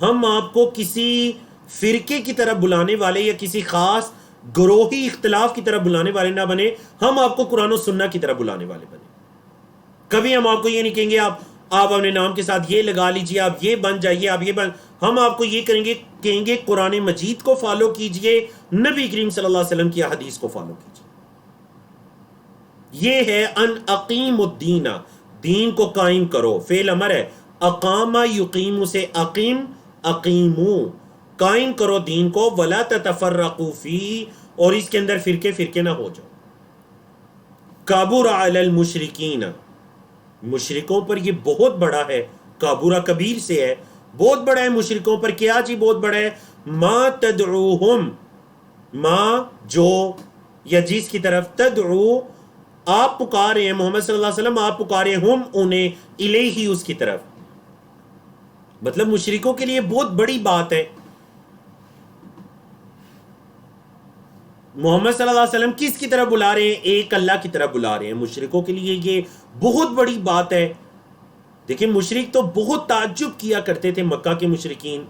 ہم آپ کو کسی فرقے کی طرف بلانے والے یا کسی خاص گروہی اختلاف کی طرف بلانے والے نہ بنے، ہم آپ کو قرآن و سنہ کی طرف بلانے والے بنے۔ کبھی ہم آپ کو یہ نہیں کہیں گے آپ اپنے نام کے ساتھ یہ لگا لیجئے، آپ یہ بن جائیے، آپ یہ بن، ہم آپ کو یہ کہیں گے قرآن مجید کو فالو کیجئے، نبی کریم صلی اللہ علیہ وسلم کی حدیث کو فالو کیجئے۔ یہ ہے ان اقیم الدین، دین کو قائم کرو، فعل امر ہے، اقام یقیم سے اقیم، اقیمو، قائم کرو دین کو، ولا تتفرقوا فی، اور اس کے اندر فرقے فرقے نہ ہو جاؤ۔ کبر علی المشرکین، مشرکوں پر یہ بہت بڑا ہے، کابورہ کبیر سے ہے، بہت بڑا ہے مشرکوں پر۔ کیا جی بہت بڑا ہے؟ ما تدعوہم، ما جو یا جس کی طرف، تدعو آپ پکار رہے ہیں محمد صلی اللہ علیہ وسلم، آپ پکارے ہم انہیں الیہ اس کی طرف. مطلب مشرکوں کے لیے بہت بڑی بات ہے. محمد صلی اللہ علیہ وسلم کس کی طرف بلا رہے ہیں؟ ایک اللہ کی طرف بلا رہے ہیں. مشرکوں کے لیے یہ بہت بڑی بات ہے. دیکھیں مشرک تو بہت تعجب کیا کرتے تھے. مکہ کے مشرکین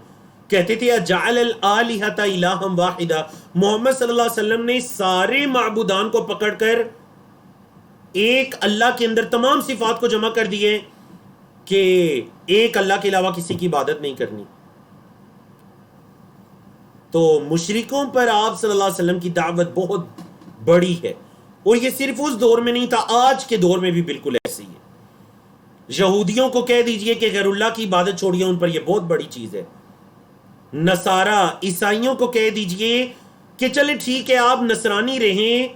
کہتے تھے اجعل الالہۃ الہا واحدا، محمد صلی اللہ علیہ وسلم نے سارے معبودان کو پکڑ کر ایک اللہ کے اندر تمام صفات کو جمع کر دیے کہ ایک اللہ کے علاوہ کسی کی عبادت نہیں کرنی. تو مشرکوں پر آپ صلی اللہ علیہ وسلم کی دعوت بہت بڑی ہے، اور یہ صرف اس دور میں نہیں تھا، آج کے دور میں بھی بالکل ایسے ہی ہے. یہودیوں کو کہہ دیجئے کہ غیر اللہ کی عبادت چھوڑیے، ان پر یہ بہت بڑی چیز ہے. نصارہ عیسائیوں کو کہہ دیجئے کہ چلے ٹھیک ہے آپ نصرانی رہیں،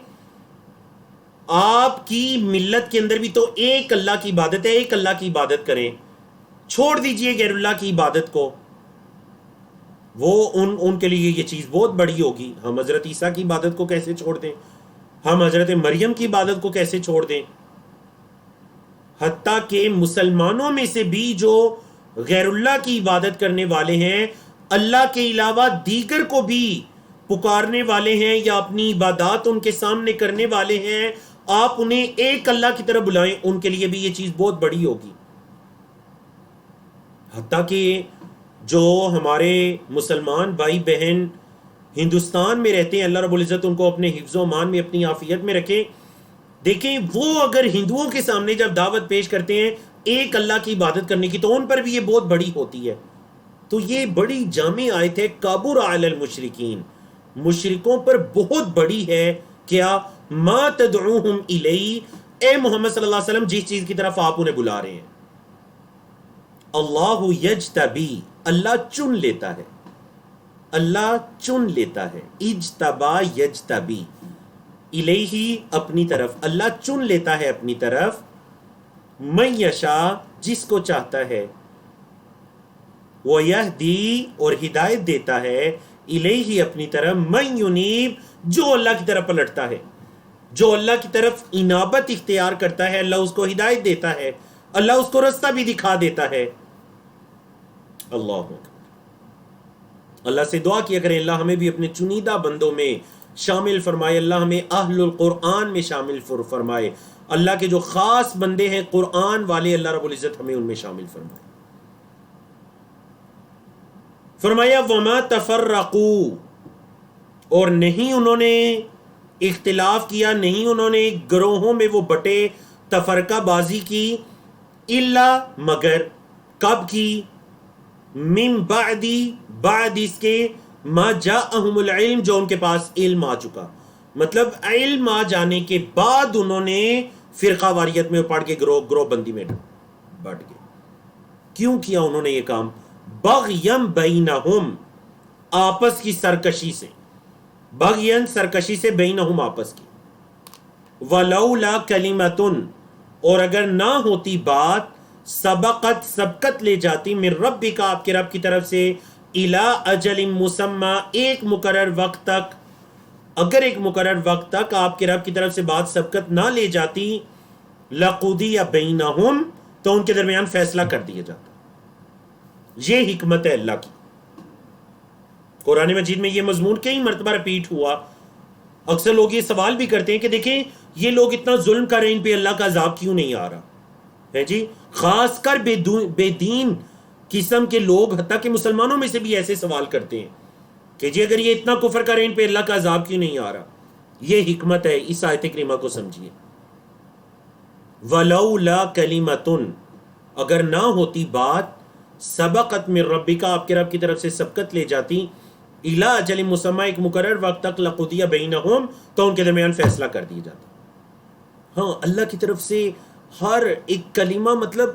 آپ کی ملت کے اندر بھی تو ایک اللہ کی عبادت ہے، ایک اللہ کی عبادت کریں، چھوڑ دیجئے غیر اللہ کی عبادت کو. وہ ان کے لیے یہ چیز بہت بڑی ہوگی. ہم حضرت عیسیٰ کی عبادت کو کیسے چھوڑ دیں؟ ہم حضرت مریم کی عبادت کو کیسے چھوڑ دیں؟ حتیٰ کہ مسلمانوں میں سے بھی جو غیر اللہ کی عبادت کرنے والے ہیں، اللہ کے علاوہ دیگر کو بھی پکارنے والے ہیں یا اپنی عبادات ان کے سامنے کرنے والے ہیں، آپ انہیں ایک اللہ کی طرف بلائیں، ان کے لیے بھی یہ چیز بہت بڑی ہوگی. حتیٰ کہ جو ہمارے مسلمان بھائی بہن ہندوستان میں رہتے ہیں، اللہ رب العزت ان کو اپنے حفظ و امان میں، اپنی عافیت میں رکھیں. دیکھیں وہ اگر ہندوؤں کے سامنے جب دعوت پیش کرتے ہیں ایک اللہ کی عبادت کرنے کی، تو ان پر بھی یہ بہت بڑی ہوتی ہے. تو یہ بڑی جامع آیت ہے، کابر علی المشرکین، مشرکوں پر بہت بڑی ہے. کیا؟ ما تدعوہم الی، اے محمد صلی اللہ علیہ وسلم جس چیز کی طرف آپ انہیں بلا رہے ہیں. اللہ یجتبی، اللہ چن لیتا ہے، اللہ چن لیتا ہے. اجتبا یجتبی، الیہ اپنی طرف، اللہ چن لیتا ہے اپنی طرف. من یشاء، جس کو چاہتا ہے. وَيَهْدِي، اور ہدایت دیتا ہے. الیہ اپنی طرف. من ینیب، جو اللہ کی طرف پلٹتا ہے، جو اللہ کی طرف انابت اختیار کرتا ہے، اللہ اس کو ہدایت دیتا ہے، اللہ اس کو رستہ بھی دکھا دیتا ہے. اللہ اللہ سے دعا کیا کریں اللہ ہمیں بھی اپنے چنیدہ بندوں میں شامل فرمائے، اللہ ہمیں اہل القرآن میں شامل فرمائے. اللہ کے جو خاص بندے ہیں قرآن والے، اللہ رب العزت ہمیں ان میں شامل فرمائے. فرمایا وما تفرقوا، اور نہیں انہوں نے اختلاف کیا، نہیں انہوں نے گروہوں میں وہ بٹے، تفرقہ بازی کی. الا، مگر، کب کی؟ من بعد اس کے، ما جاءہم العلم، جو ان کے پاس علم آ چکا. مطلب علم آ جانے کے بعد انہوں نے فرقہ واریت میں پڑھ کے گروہ بندی میں بٹ گئے. کیوں کیا انہوں نے یہ کام؟ بغیم بینہم، آپس کی سرکشی سے، بغین سرکشی سے، بینہم آپس کی. ولولا کلمتن، اور اگر نہ ہوتی بات، سبقت لے جاتی، من ربک، آپ کے رب کی طرف سے، الی اجل مسمی، ایک مقرر وقت تک، اگر ایک مقرر وقت تک آپ کے رب کی طرف سے بات سبقت نہ لے جاتی، لقضی بینہم، تو ان کے درمیان فیصلہ کر دیا جاتا. یہ حکمت ہے اللہ کی. قرآن مجید میں یہ مضمون کئی مرتبہ رپیٹ ہوا. اکثر لوگ یہ سوال بھی کرتے ہیں کہ دیکھیں یہ لوگ اتنا ظلم کر رہے ہیں، ان پہ اللہ کا عذاب کیوں نہیں آ رہا ہے جی؟ خاص کر بے دین قسم کے لوگ، حتیٰ کہ مسلمانوں میں سے بھی ایسے سوال کرتے ہیں کہ جی اگر یہ اتنا کفر کر رہے ہیں، ان پہ اللہ کا عذاب کیوں نہیں آ رہا؟ یہ حکمت ہے. اس آیت کریمہ کو سمجھیے. ولولا کلمتن، اگر نہ ہوتی بات، سبقت من ربک، آپ کے رب کی طرف سے سبقت لے جاتی، الی اجل مسمی، ایک مقرر وقت تک، لقضی بینہم، تو ان کے درمیان فیصلہ کر دیا جاتا. ہاں اللہ کی طرف سے ہر ایک کلمہ، مطلب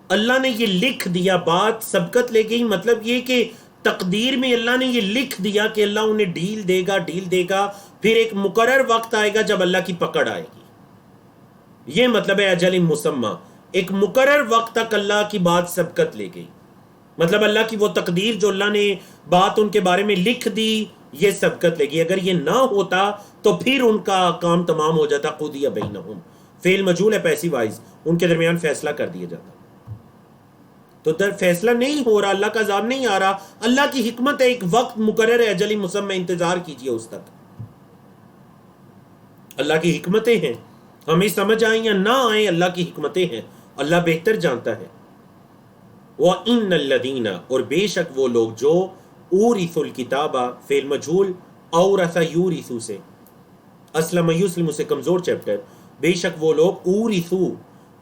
اللہ نے یہ لکھ دیا، بات سبقت لے گئی، مطلب یہ کہ تقدیر میں اللہ نے یہ لکھ دیا کہ اللہ انہیں ڈھیل دے گا، پھر ایک مقرر وقت آئے گا جب اللہ کی پکڑ آئے گی. یہ مطلب ہے اجل مسمی، ایک مقرر وقت تک اللہ کی بات سبقت لے گئی، مطلب اللہ کی وہ تقدیر جو اللہ نے بات ان کے بارے میں لکھ دی، یہ سبقت لے گی. اگر یہ نہ ہوتا تو پھر ان کا کام تمام ہو جاتا، قضی بینہم، فعل مجہول ہے پیسو وائز، ان کے درمیان فیصلہ کر دیا جاتا. تو در فیصلہ نہیں ہو رہا، اللہ کا عذاب نہیں آ رہا، اللہ کی حکمت ہے، ایک وقت مقرر ہے، اجل مسمى، انتظار کیجئے اس تک. اللہ کی حکمتیں ہیں، ہمیں سمجھ آئیں یا نہ آئیں، اللہ کی حکمتیں ہیں، اللہ بہتر جانتا ہے. وَإِنَّ الَّذِينَ، اور بے شک وہ لوگ جو اورثوا الکتاب، فعل مجہول اورث یورث سے، اسلم یسلم سے کمزور چیپٹر، بے شک وہ لوگ اورثوا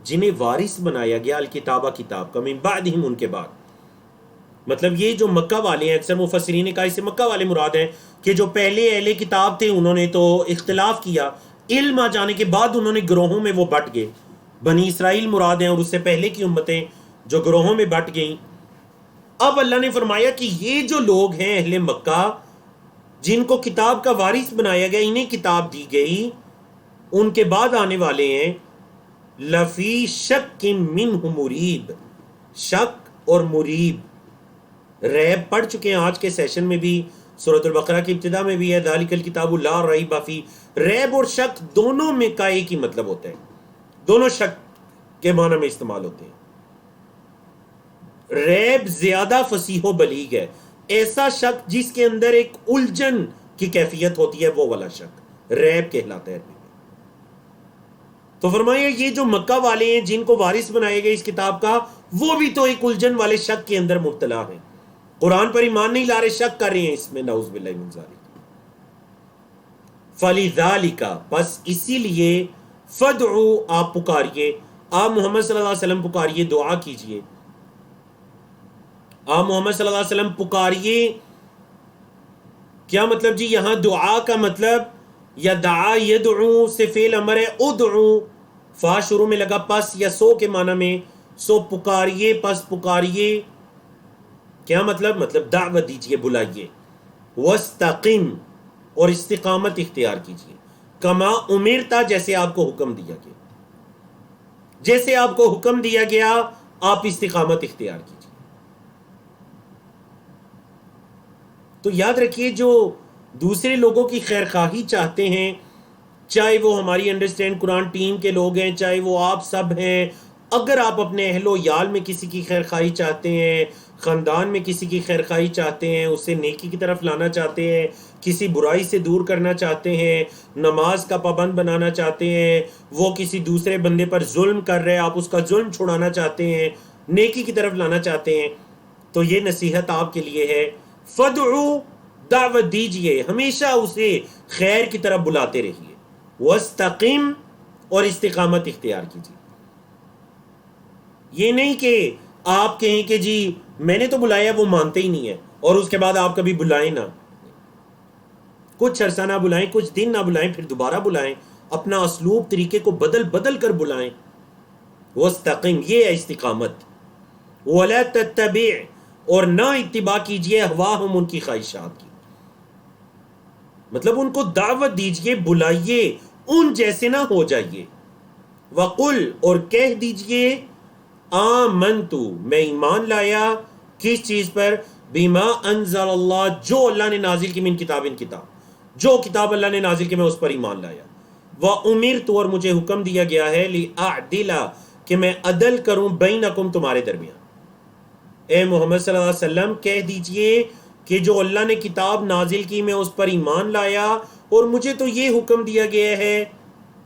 جنہیں وارث بنایا گیا الکتابہ کتاب کا، من بعدہم ان کے بعد. مطلب یہ جو مکہ والے ہیں، اکثر مفسرین نے کہا اس سے مکہ والے مراد ہیں کہ جو پہلے اہل کتاب تھے انہوں نے تو اختلاف کیا، علم آ جانے کے بعد انہوں نے گروہوں میں وہ بٹ گئے. بنی اسرائیل مراد ہیں اور اس سے پہلے کی امتیں جو گروہوں میں بٹ گئیں. اب اللہ نے فرمایا کہ یہ جو لوگ ہیں اہل مکہ جن کو کتاب کا وارث بنایا گیا، انہیں کتاب دی گئی، ان کے بعد آنے والے ہیں لفی شک منہ مریب، شک اور مریب، ریب پڑھ چکے ہیں آج کے سیشن میں بھی، سورۃ البقرہ کی ابتدا میں بھی ہے ذالک الکتاب لا ریب فیہ. ریب اور شک دونوں میں کا ایک ہی مطلب ہوتا ہے، دونوں شک کے معنی میں استعمال ہوتے ہیں. ریب زیادہ فصیح و بلیغ ہے، ایسا شک جس کے اندر ایک الجھن کی کیفیت ہوتی ہے، وہ والا شک ریب کہلاتا ہے. تو فرمایا یہ جو مکہ والے ہیں جن کو وارث بنائے گئے اس کتاب کا، وہ بھی تو ایک الجھن والے شک کے اندر مبتلا ہیں، قرآن پر ایمان نہیں لا رہے، شک کر رہے ہیں اس میں، نعوذ باللہ من ذالک. فَلِذَالِكَ، پس اسی لیے، فَدْعُوا، آپ پکاریے، آپ محمد صلی اللہ علیہ وسلم پکاریے، دعا کیجئے، آپ محمد صلی اللہ علیہ وسلم پکاریے. کیا مطلب جی؟ یہاں دعا کا مطلب یا دعا یدعو سے فعل امر ہے، ادعو فا شروع میں لگا پس یا سو کے معنی میں، سو پکاریے، پس پکاریے. کیا مطلب؟ مطلب دعوت دیجئے، بلائیے. وَاسْتَقِمْ، اور استقامت اختیار کیجئے، کما امرتا، جیسے آپ کو حکم دیا گیا، جیسے آپ کو حکم دیا گیا آپ استقامت اختیار کیجئے. تو یاد رکھیے جو دوسرے لوگوں کی خیر خواہی چاہتے ہیں، چاہے وہ ہماری انڈرسٹینڈ قرآن ٹیم کے لوگ ہیں، چاہے وہ آپ سب ہیں، اگر آپ اپنے اہل و یال میں کسی کی خیر خواہی چاہتے ہیں، خاندان میں کسی کی خیر خواہی چاہتے ہیں، اسے نیکی کی طرف لانا چاہتے ہیں، کسی برائی سے دور کرنا چاہتے ہیں، نماز کا پابند بنانا چاہتے ہیں، وہ کسی دوسرے بندے پر ظلم کر رہے ہیں، آپ اس کا ظلم چھڑانا چاہتے ہیں، نیکی کی طرف لانا چاہتے ہیں، تو یہ نصیحت آپ کے لیے ہے. فَدْعُوا، دعوت دیجئے، ہمیشہ اسے خیر کی طرف بلاتے رہیے. وَاسْتَقِمْ، اور استقامت اختیار کیجئے. یہ نہیں کہ آپ کہیں کہ جی میں نے تو بلایا، وہ مانتے ہی نہیں ہے، اور اس کے بعد آپ کبھی بلائیں نہ، کچھ عرصہ نہ بلائیں، کچھ دن نہ بلائیں، پھر دوبارہ بلائیں، اپنا اسلوب طریقے کو بدل بدل کر بلائیں. وَاسْتَقِمْ، یہ ہے استقامت. وَلَا تَتَّبِعْ، اور نہ اتباع کیجئے اہواہم، ان کی خواہشات کی. مطلب ان کو دعوت دیجئے، بلائیے، ان جیسے نہ ہو جائیے. وَقُلْ، اور کہہ دیجئے، آمنتُ، میں ایمان لایا، کس چیز پر؟ بما انزل اللہ، جو اللہ نے نازل کی، من کتاب، جو کتاب اللہ نے نازل کی میں اس پر ایمان لایا. وَأُمِرْتُ، اور مجھے حکم دیا گیا ہے، لِأَعْدِلَ، کہ میں عدل کروں، بینکم، تمہارے درمیان. اے محمد صلی اللہ علیہ وسلم کہہ دیجئے کہ جو اللہ نے کتاب نازل کی میں اس پر ایمان لایا، اور مجھے تو یہ حکم دیا گیا ہے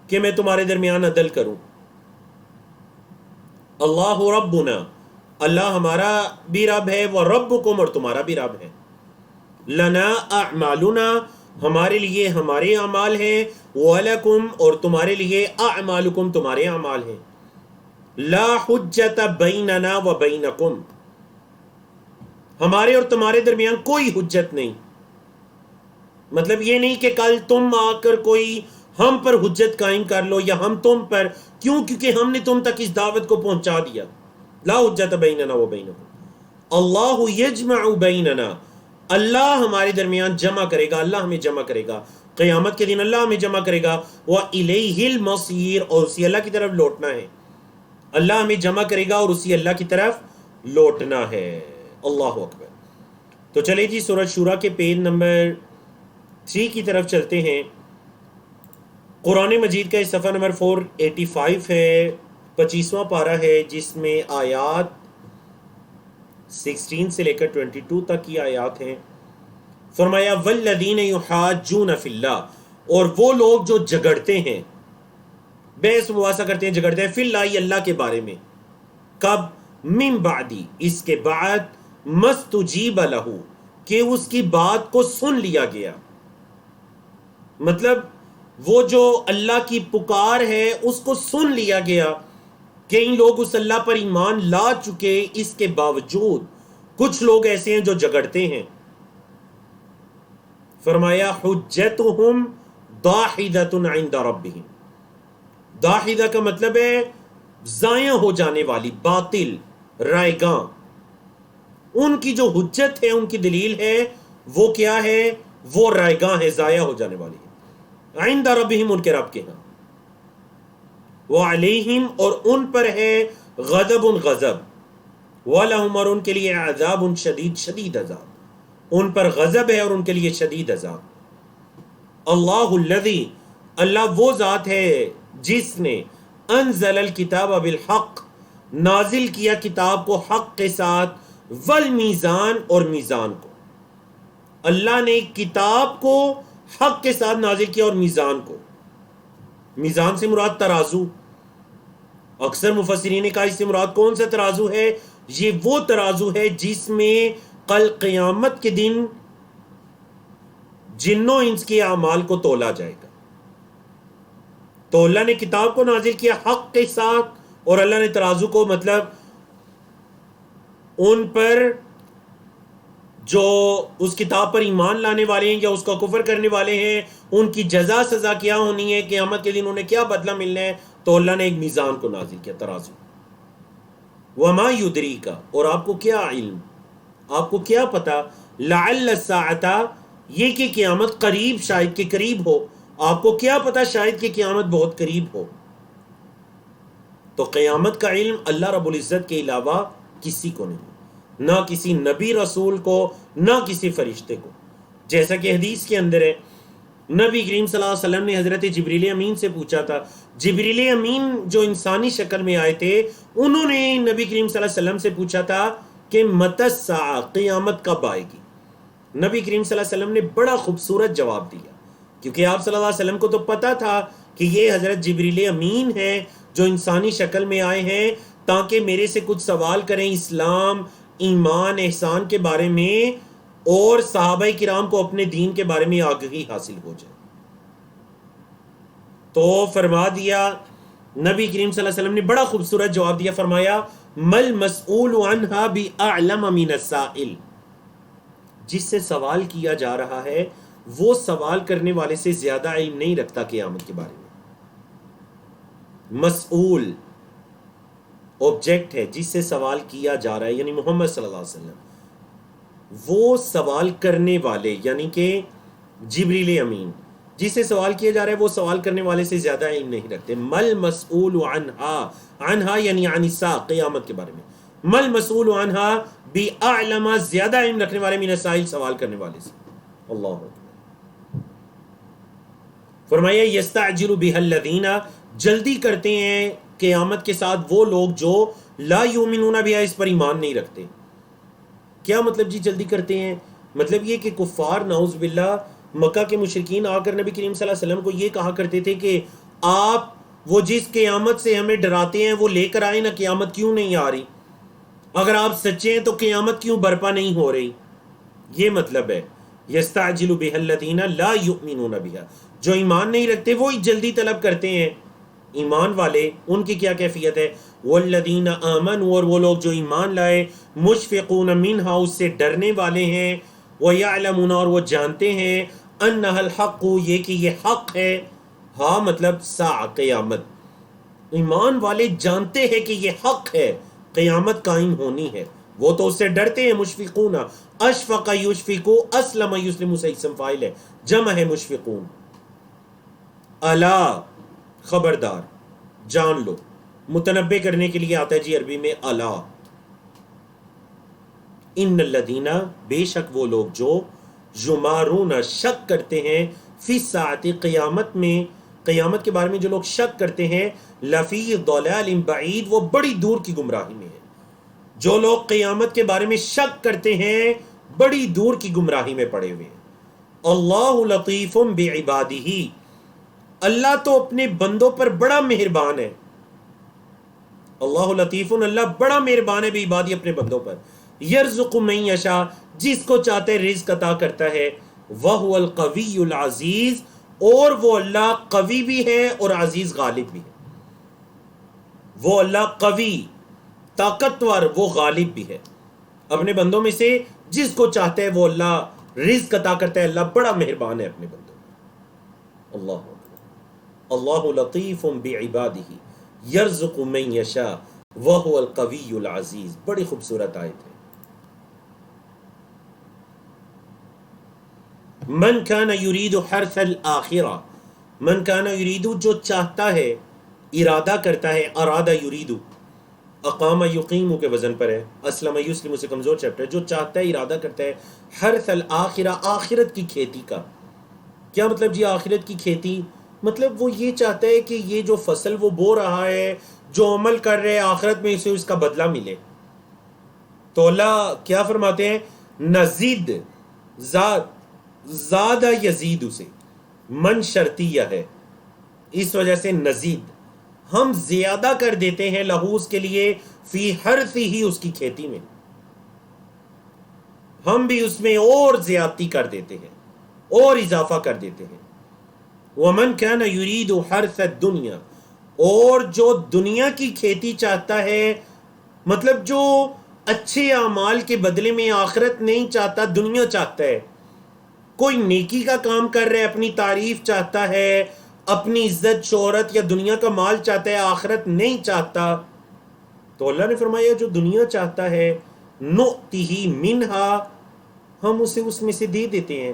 کہ میں تمہارے درمیان عدل کروں. اللہ ربنا، اللہ ہمارا بھی رب ہے، وَرَبُّكُمْ، اور تمہارا بھی رب ہے. لنا اعمالنا، ہمارے لیے ہمارے اعمال ہیں، وَلَكُمْ، اور تمہارے لیے اعمالکم، تمہارے اعمال ہیں. لا حجت بیننا وبینکم، ہمارے اور تمہارے درمیان کوئی حجت نہیں. مطلب یہ نہیں کہ کل تم آ کر کوئی ہم پر حجت قائم کر لو یا ہم تم پر، کیوں؟ کیونکہ ہم نے تم تک اس دعوت کو پہنچا دیا. لا حجت بیننا وبینکم، اللہ یجمع بیننا، اللہ ہمارے درمیان جمع کرے گا، اللہ ہمیں جمع کرے گا قیامت کے دن، اللہ ہمیں جمع کرے گا. وَإِلَيْهِ الْمَصِيرُ، اور اسی اللہ کی طرف لوٹنا ہے. اللہ ہمیں جمع کرے گا اور اسی اللہ کی طرف لوٹنا ہے. اللہ اکبر. تو چلے جی سورۃ شورا کے پیج نمبر 3 کی طرف چلتے ہیں. قرآن مجید کا یہ صفحہ نمبر 485 ہے، 25واں پارہ ہے، جس میں آیات 16 سے لے کر 22 تک کی آیات ہیں۔ فرمایا والذین یحاجون فی اللہ، اور وہ لوگ جو جھگڑتے ہیں، بحث مباحثہ کرتے ہیں، جھگڑتے ہیں فی اللہ، اللہ کے بارے میں، کب؟ من بعدی، اس کے بعد، مستجیب لہ، کہ اس کی بات کو سن لیا گیا۔ مطلب وہ جو اللہ کی پکار ہے اس کو سن لیا گیا، کئی لوگ اس اللہ پر ایمان لا چکے، اس کے باوجود کچھ لوگ ایسے ہیں جو جھگڑتے ہیں۔ فرمایا حجتہم داحدۃ عند ربہم، داحدہ کا مطلب ہے ضائع ہو جانے والی، باطل، رائے گاں۔ ان کی جو حجت ہے، ان کی دلیل ہے، وہ کیا ہے؟ وہ رائے گاں ہے، ضائع ہو جانے والی ہے۔ عند ربہم، ان کے رب کے ہاں۔ وعلیہم، اور ان پر ہے غضب، غضب، ولہم، اور ان کے لیے عذاب شدید، شدید عذاب، ان پر غضب ہے اور ان کے لیے شدید عذاب۔ اللہ الذی، اللہ وہ ذات ہے جس نے انزل الکتاب بالحق، نازل کیا کتاب کو حق کے ساتھ، والمیزان، اور میزان کو۔ اللہ نے کتاب کو حق کے ساتھ نازل کیا اور میزان کو۔ میزان سے مراد ترازو، اکثر مفسرین نے کہا اس سے مراد کون سا ترازو ہے؟ یہ وہ ترازو ہے جس میں کل قیامت کے دن جن و انس کے اعمال کو تولا جائے گا۔ تو اللہ نے کتاب کو نازل کیا حق کے ساتھ، اور اللہ نے ترازو کو، مطلب ان پر جو اس کتاب پر ایمان لانے والے ہیں یا اس کا کفر کرنے والے ہیں، ان کی جزا سزا کیا ہونی ہے، قیامت کے دن انہیں کیا بدلہ ملنا ہے، تو اللہ نے ایک میزان کو نازل کیا، ترازو۔ وما یدریک، اور آپ کو کیا علم، آپ کو کیا پتا، لعل الساعۃ، یہ کہ قیامت قریب، شاید کہ قریب ہو، آپ کو کیا پتا شاید کہ قیامت بہت قریب ہو۔ تو قیامت کا علم اللہ رب العزت کے علاوہ کسی کو نہیں، نہ کسی نبی رسول کو، نہ کسی فرشتے کو۔ جیسا کہ حدیث کے اندر ہے، نبی کریم صلی اللہ علیہ وسلم نے حضرت جبریل امین سے پوچھا تھا، جبریل امین جو انسانی شکل میں آئے تھے، انہوں نے نبی کریم صلی اللہ علیہ وسلم سے پوچھا تھا کہ متی الساعہ، قیامت کب آئے گی؟ نبی کریم صلی اللہ علیہ وسلم نے بڑا خوبصورت جواب دیا، کیونکہ آپ صلی اللہ علیہ وسلم کو تو پتا تھا کہ یہ حضرت جبریل امین ہے جو انسانی شکل میں آئے ہیں تاکہ میرے سے کچھ سوال کریں اسلام، ایمان، احسان کے بارے میں، اور صحابہ کرام کو اپنے دین کے بارے میں آگہی حاصل ہو جائے۔ تو فرما دیا، نبی کریم صلی اللہ علیہ وسلم نے بڑا خوبصورت جواب دیا، فرمایا مل مسئول عنہا بأعلم من السائل، جس سے سوال کیا جا رہا ہے وہ سوال کرنے والے سے زیادہ علم نہیں رکھتا قیامت کے بارے میں۔ مسئول آبجیکٹ ہے جس سے سوال کیا جا رہا ہے، یعنی محمد صلی اللہ علیہ وسلم، وہ سوال کرنے والے یعنی کہ جبریل امین، جس سے سوال کیا جا رہا ہے وہ سوال کرنے والے سے زیادہ علم نہیں رکھتے۔ مل مسئول عنہا، عنہا یعنی عن الساعہ، قیامت کے بارے میں، مل مسئول عنہا بأعلم، زیادہ علم رکھنے والے، من السائل، سوال کرنے والے سے۔ اللہ اکبر۔ فرمایا یستعجل بها الذین، جلدی کرتے ہیں قیامت کے ساتھ وہ لوگ جو لا یؤمنون بها، اس پر ایمان نہیں رکھتے۔ کیا مطلب جی جلدی کرتے ہیں؟ مطلب یہ کہ کفار نعوذ باللہ مکہ کے مشرکین آ کر نبی کریم صلی اللہ علیہ وسلم کو یہ کہا کرتے تھے کہ آپ وہ جس قیامت سے ہمیں ڈراتے ہیں وہ لے کر آئے نا، قیامت کیوں نہیں آ رہی؟ اگر آپ سچے ہیں تو قیامت کیوں برپا نہیں ہو رہی؟ یہ مطلب ہے یستعجل بها الذین لا یؤمنون بها، جو ایمان نہیں رکھتے وہی جلدی طلب کرتے ہیں۔ ایمان والے ان کی کیا کیفیت ہے؟ والذین آمنوا، اور وہ لوگ جو ایمان لائے، مشفقون منہا، اس سے ڈرنے والے ہیں، ویعلمون، اور وہ جانتے ہیں، انہا الحق، یہ کہ یہ حق ہے، ہاں مطلب ساعہ، قیامت۔ ایمان والے جانتے ہیں کہ یہ حق ہے، قیامت قائم ہونی ہے، وہ تو اس سے ڈرتے ہیں۔ مشفقون، اشفق یشفقو، اسلم یسلم، سے اسم فاعل ہے، جمع ہے مشفقون۔ الا، خبردار، جان لو، متنبع کرنے کے لیے آتا ہے جی عربی میں الا۔ ان الذین، بے شک وہ لوگ جو یمارون، شک کرتے ہیں، فی الساعۃ، قیامت میں، قیامت کے بارے میں جو لوگ شک کرتے ہیں لفی ضلال بعید، وہ بڑی دور کی گمراہی میں ہے. جو لوگ قیامت کے بارے میں شک کرتے ہیں بڑی دور کی گمراہی میں پڑے ہوئے ہیں. اللہ لطیف بعبادہ، اللہ تو اپنے بندوں پر بڑا مہربان ہے. اللہ لطیف، اللہ بڑا مہربان ہے بعبادہ، اپنے بندوں پر. یرزق من یشاء، جس کو چاہتے رزق عطا کرتا ہے. وہو القوی العزیز، اور وہ اللہ قوی بھی ہے اور عزیز غالب بھی ہے. وہ اللہ قوی طاقتور، وہ غالب بھی ہے. اپنے بندوں میں سے جس کو چاہتا ہے وہ اللہ رزق عطا کرتا ہے. اللہ بڑا مہربان ہے اپنے بندوں پر. اللہ اکبر. اللہ لطیف بعبادہ یرزق من یشاء وہو القوی العزیز. بڑی خوبصورت آیت ہے. من کان یرید حرث الآخرہ، من کان یرید، جو چاہتا ہے، ارادہ کرتا ہے. ارادہ یرید، اقام یقیم کے وزن پر ہے. اسلم یسلم سے کمزور چیپٹر. جو چاہتا ہے، ارادہ کرتا ہے حرث الآخرہ، آخرت کی کھیتی کا. کیا مطلب جی آخرت کی کھیتی؟ مطلب وہ یہ چاہتا ہے کہ یہ جو فصل وہ بو رہا ہے، جو عمل کر رہے آخرت میں اسے اس کا بدلہ ملے. تو اللہ کیا فرماتے ہیں؟ نزید، زیادہ یزید، اسے من شرطیہ ہے، اس وجہ سے نزید، ہم زیادہ کر دیتے ہیں لہو اس کے لیے، فی حرثی ہی، اس کی کھیتی میں ہم بھی اس میں اور زیادتی کر دیتے ہیں اور اضافہ کر دیتے ہیں. ومن کان یرید حرث الدنیا، اور جو دنیا کی کھیتی چاہتا ہے، مطلب جو اچھے اعمال کے بدلے میں آخرت نہیں چاہتا، دنیا چاہتا ہے. کوئی نیکی کا کام کر رہا ہے، اپنی تعریف چاہتا ہے، اپنی عزت شہرت یا دنیا کا مال چاہتا ہے، آخرت نہیں چاہتا. تو اللہ نے فرمایا جو دنیا چاہتا ہے، نؤتیہ منہا، ہم اسے اس میں سے دے دیتے ہیں.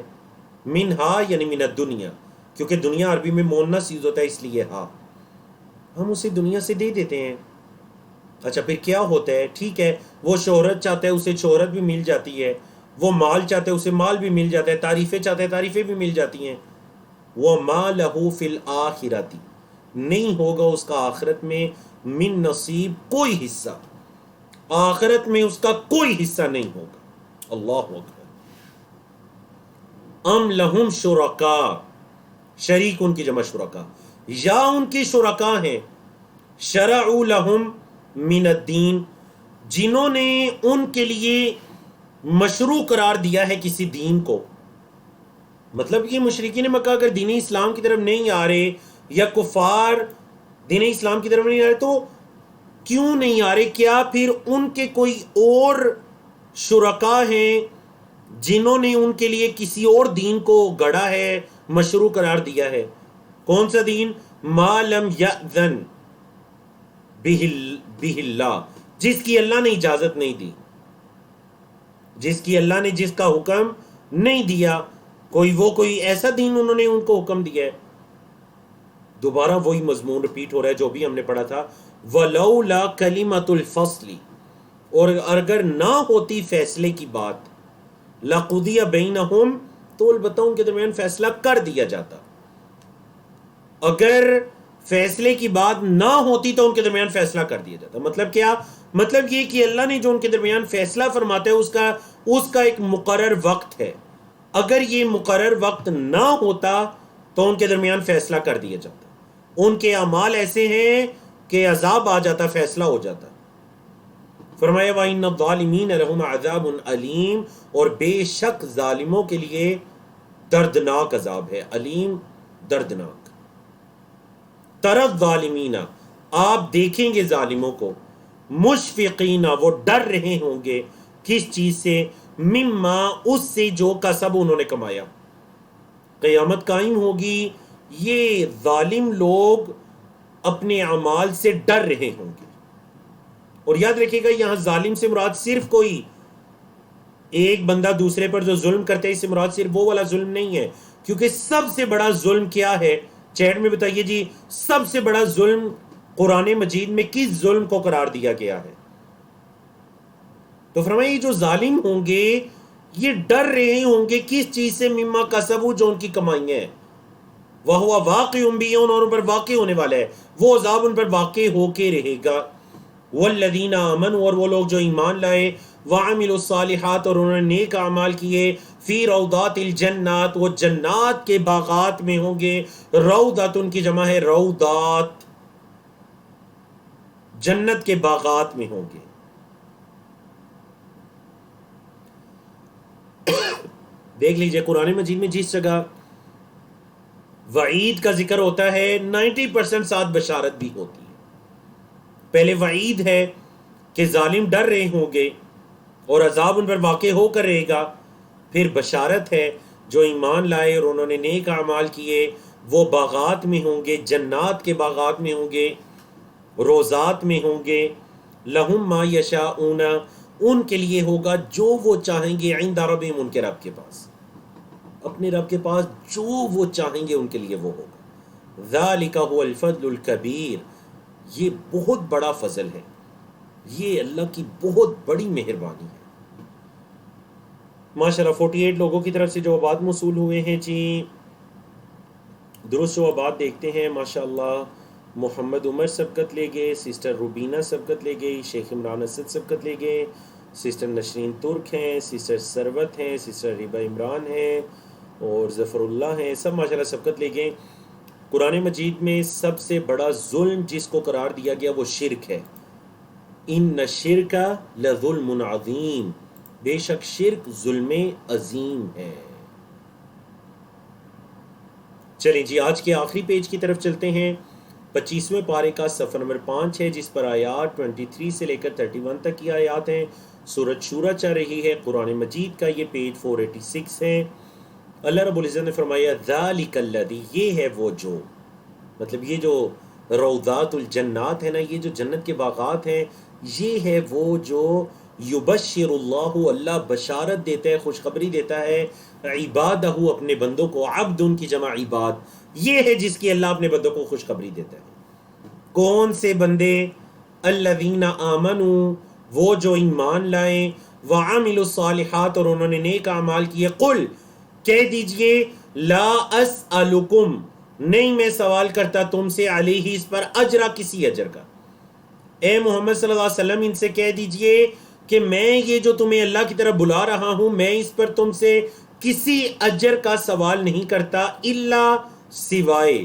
منہا یعنی من الدنیا، کیونکہ دنیا عربی میں مونس یوز ہوتا ہے اس لیے ہاں، ہم اسے دنیا سے دے دیتے ہیں. اچھا پھر کیا ہوتا ہے؟ ٹھیک ہے، وہ شہرت چاہتا ہے، اسے شہرت بھی مل جاتی ہے. وہ مال چاہتے ہیں، اسے مال بھی مل جاتا ہے. تعریفیں چاہتے ہیں، تعریفیں بھی مل جاتی ہیں. وَمَا لَهُ فِي الْآخِرَةِ، نہیں ہوگا اس کا آخرت میں من نصیب، کوئی حصہ. آخرت میں اس کا کوئی حصہ نہیں ہوگا. اللہ اکبر. ام لہم شرکاء، شریک ان کی جمع شرکاء، یا ان کی شرکاء ہیں. شرعوا لہم من الدین، جنہوں نے ان کے لیے مشروع قرار دیا ہے کسی دین کو. مطلب یہ مشرکین مکہ اگر دین اسلام کی طرف نہیں آ رہے، یا کفار دین اسلام کی طرف نہیں آ رہے، تو کیوں نہیں آ رہے؟ کیا پھر ان کے کوئی اور شرکاء ہیں جنہوں نے ان کے لیے کسی اور دین کو گڑا ہے، مشروع قرار دیا ہے؟ کون سا دین؟ ما لم یأذن بہ اللہ، جس کی اللہ نے اجازت نہیں دی، جس کی اللہ نے جس کا حکم نہیں دیا. کوئی ایسا دین انہوں نے ان کو حکم دیا ہے. دوبارہ وہی مضمون ریپیٹ ہو رہا ہے جو بھی ہم نے پڑھا تھا. وَلَوْلَا كَلِمَةُ الْفَصْلِ، اور اگر نہ ہوتی فیصلے کی بات، لَقُضِيَ بَيْنَهُمْ، تو البتہ ان کے درمیان فیصلہ کر دیا جاتا. اگر فیصلے کی بات نہ ہوتی تو ان کے درمیان فیصلہ کر دیا جاتا. مطلب کیا؟ مطلب یہ کہ اللہ نے جو ان کے درمیان فیصلہ فرماتا ہے اس کا ایک مقرر وقت ہے. اگر یہ مقرر وقت نہ ہوتا تو ان کے درمیان فیصلہ کر دیا جاتا. ان کے اعمال ایسے ہیں کہ عذاب آ جاتا، فیصلہ ہو جاتا. فرمایا وَإِنَّ الظَّالِمِينَ لَهُمْ عَذَابٌ علیم، اور بے شک ظالموں کے لیے دردناک عذاب ہے. علیم، دردناک. تَرَى الظَّالِمِينَ، آپ دیکھیں گے ظالموں کو، مشفقین، وہ ڈر رہے ہوں گے. کس چیز سے؟ مما، اس سے جو کسب انہوں نے کمایا. قیامت قائم ہوگی، یہ ظالم لوگ اپنے اعمال سے ڈر رہے ہوں گے. اور یاد رکھیے گا یہاں ظالم سے مراد صرف کوئی ایک بندہ دوسرے پر جو ظلم کرتے ہیں، اس سے مراد صرف وہ والا ظلم نہیں ہے. کیونکہ سب سے بڑا ظلم کیا ہے؟ چیٹ میں بتائیے جی، سب سے بڑا ظلم قرآن مجید میں کس ظلم کو قرار دیا گیا ہے؟ تو فرمایا یہ جو ظالم ہوں گے یہ ڈر رہے ہوں گے کس چیز سے؟ مما کسبوا، جو ان کی کمائیاں ہیں. وَهُوَ وَاقِعٌ بِهِمْ، اور ان پر واقع ہونے والا ہے، وہ عذاب ان پر واقع ہو کے رہے گا۔ وَالَّذِينَ آمَنُوا، اور وہ لوگ جو ایمان لائے، وَعَمِلُوا الصَّالِحَاتِ، اور انہوں نے نیک اعمال کیے، فی روضات الجنات، وہ جنات کے باغات میں ہوں گے۔ روضات ان کی جمع ہے روضات، جنت کے باغات میں ہوں گے۔ دیکھ لیجئے قرآن مجید میں جس جگہ وعید کا ذکر ہوتا ہے 90% ساتھ بشارت بھی ہوتی ہے۔ پہلے وعید ہے کہ ظالم ڈر رہے ہوں گے اور عذاب ان پر واقع ہو کر رہے گا، پھر بشارت ہے جو ایمان لائے اور انہوں نے نیک اعمال کیے وہ باغات میں ہوں گے، جنات کے باغات میں ہوں گے، روضات میں ہوں گے۔ لہم ما یشاؤون، ان کے لیے ہوگا جو وہ چاہیں گے، عند ربہم، ان کے رب کے پاس، اپنے رب کے پاس جو وہ چاہیں گے ان کے لیے وہ ہوگا۔ ذالک هو الفضل الکبیر، یہ بہت بڑا فضل ہے، یہ اللہ کی بہت بڑی مہربانی ہے۔ ماشاءاللہ 48 لوگوں کی طرف سے جوابات موصول ہوئے ہیں جی۔ درست جوابات دیکھتے ہیں۔ ماشاءاللہ محمد عمر سبقت لے گئے، سسٹر روبینہ سبقت لے گئی، شیخ عمران اسد سبقت لے گئے، سسٹر نشرین ترک ہیں، سسٹر سروت ہیں، سسٹر ریبا عمران ہیں اور ظفر اللہ ہیں، سب ماشاءاللہ سبقت لے گئے۔ قرآن مجید میں سب سے بڑا ظلم جس کو قرار دیا گیا وہ شرک ہے۔ ان الشرک لظلم عظیم، بے شک شرک ظلم عظیم ہے۔ چلیں جی آج کے آخری پیج کی طرف چلتے ہیں۔ 25ویں پارے کا صفحہ نمبر 5 ہے، جس پر آیات 23 سے لے کر 31 تک کی آیات ہیں۔ سورۃ شورى چل رہی ہے، قرآن مجید کا یہ پیج 486 ہے۔ اللہ رب العزت نے فرمایا ذالک الذی، یہ ہے وہ جو، مطلب یہ جو روضات الجنات ہے نا، یہ جو جنت کے باغات ہیں، یہ ہے وہ جو یبشر اللہ، اللہ بشارت دیتا ہے، خوشخبری دیتا ہے، عبادہ، اپنے بندوں کو، عبد ان کی جمع عباد، یہ ہے جس کی اللہ اپنے بندوں کو خوشخبری دیتا ہے۔ کون سے بندے؟ الذین آمنوا، وہ جو ایمان لائیں، وعملوا الصالحات، اور انہوں نے نیک اعمال کیے۔ قل، کہہ دیجئے، لا اسألکم، نہیں میں سوال کرتا تم سے، علیہ، اس پر، اجرا، کسی اجر کا۔ اے محمد صلی اللہ علیہ وسلم ان سے کہہ دیجئے کہ میں یہ جو تمہیں اللہ کی طرف بلا رہا ہوں، میں اس پر تم سے کسی اجر کا سوال نہیں کرتا، الا، سوائے،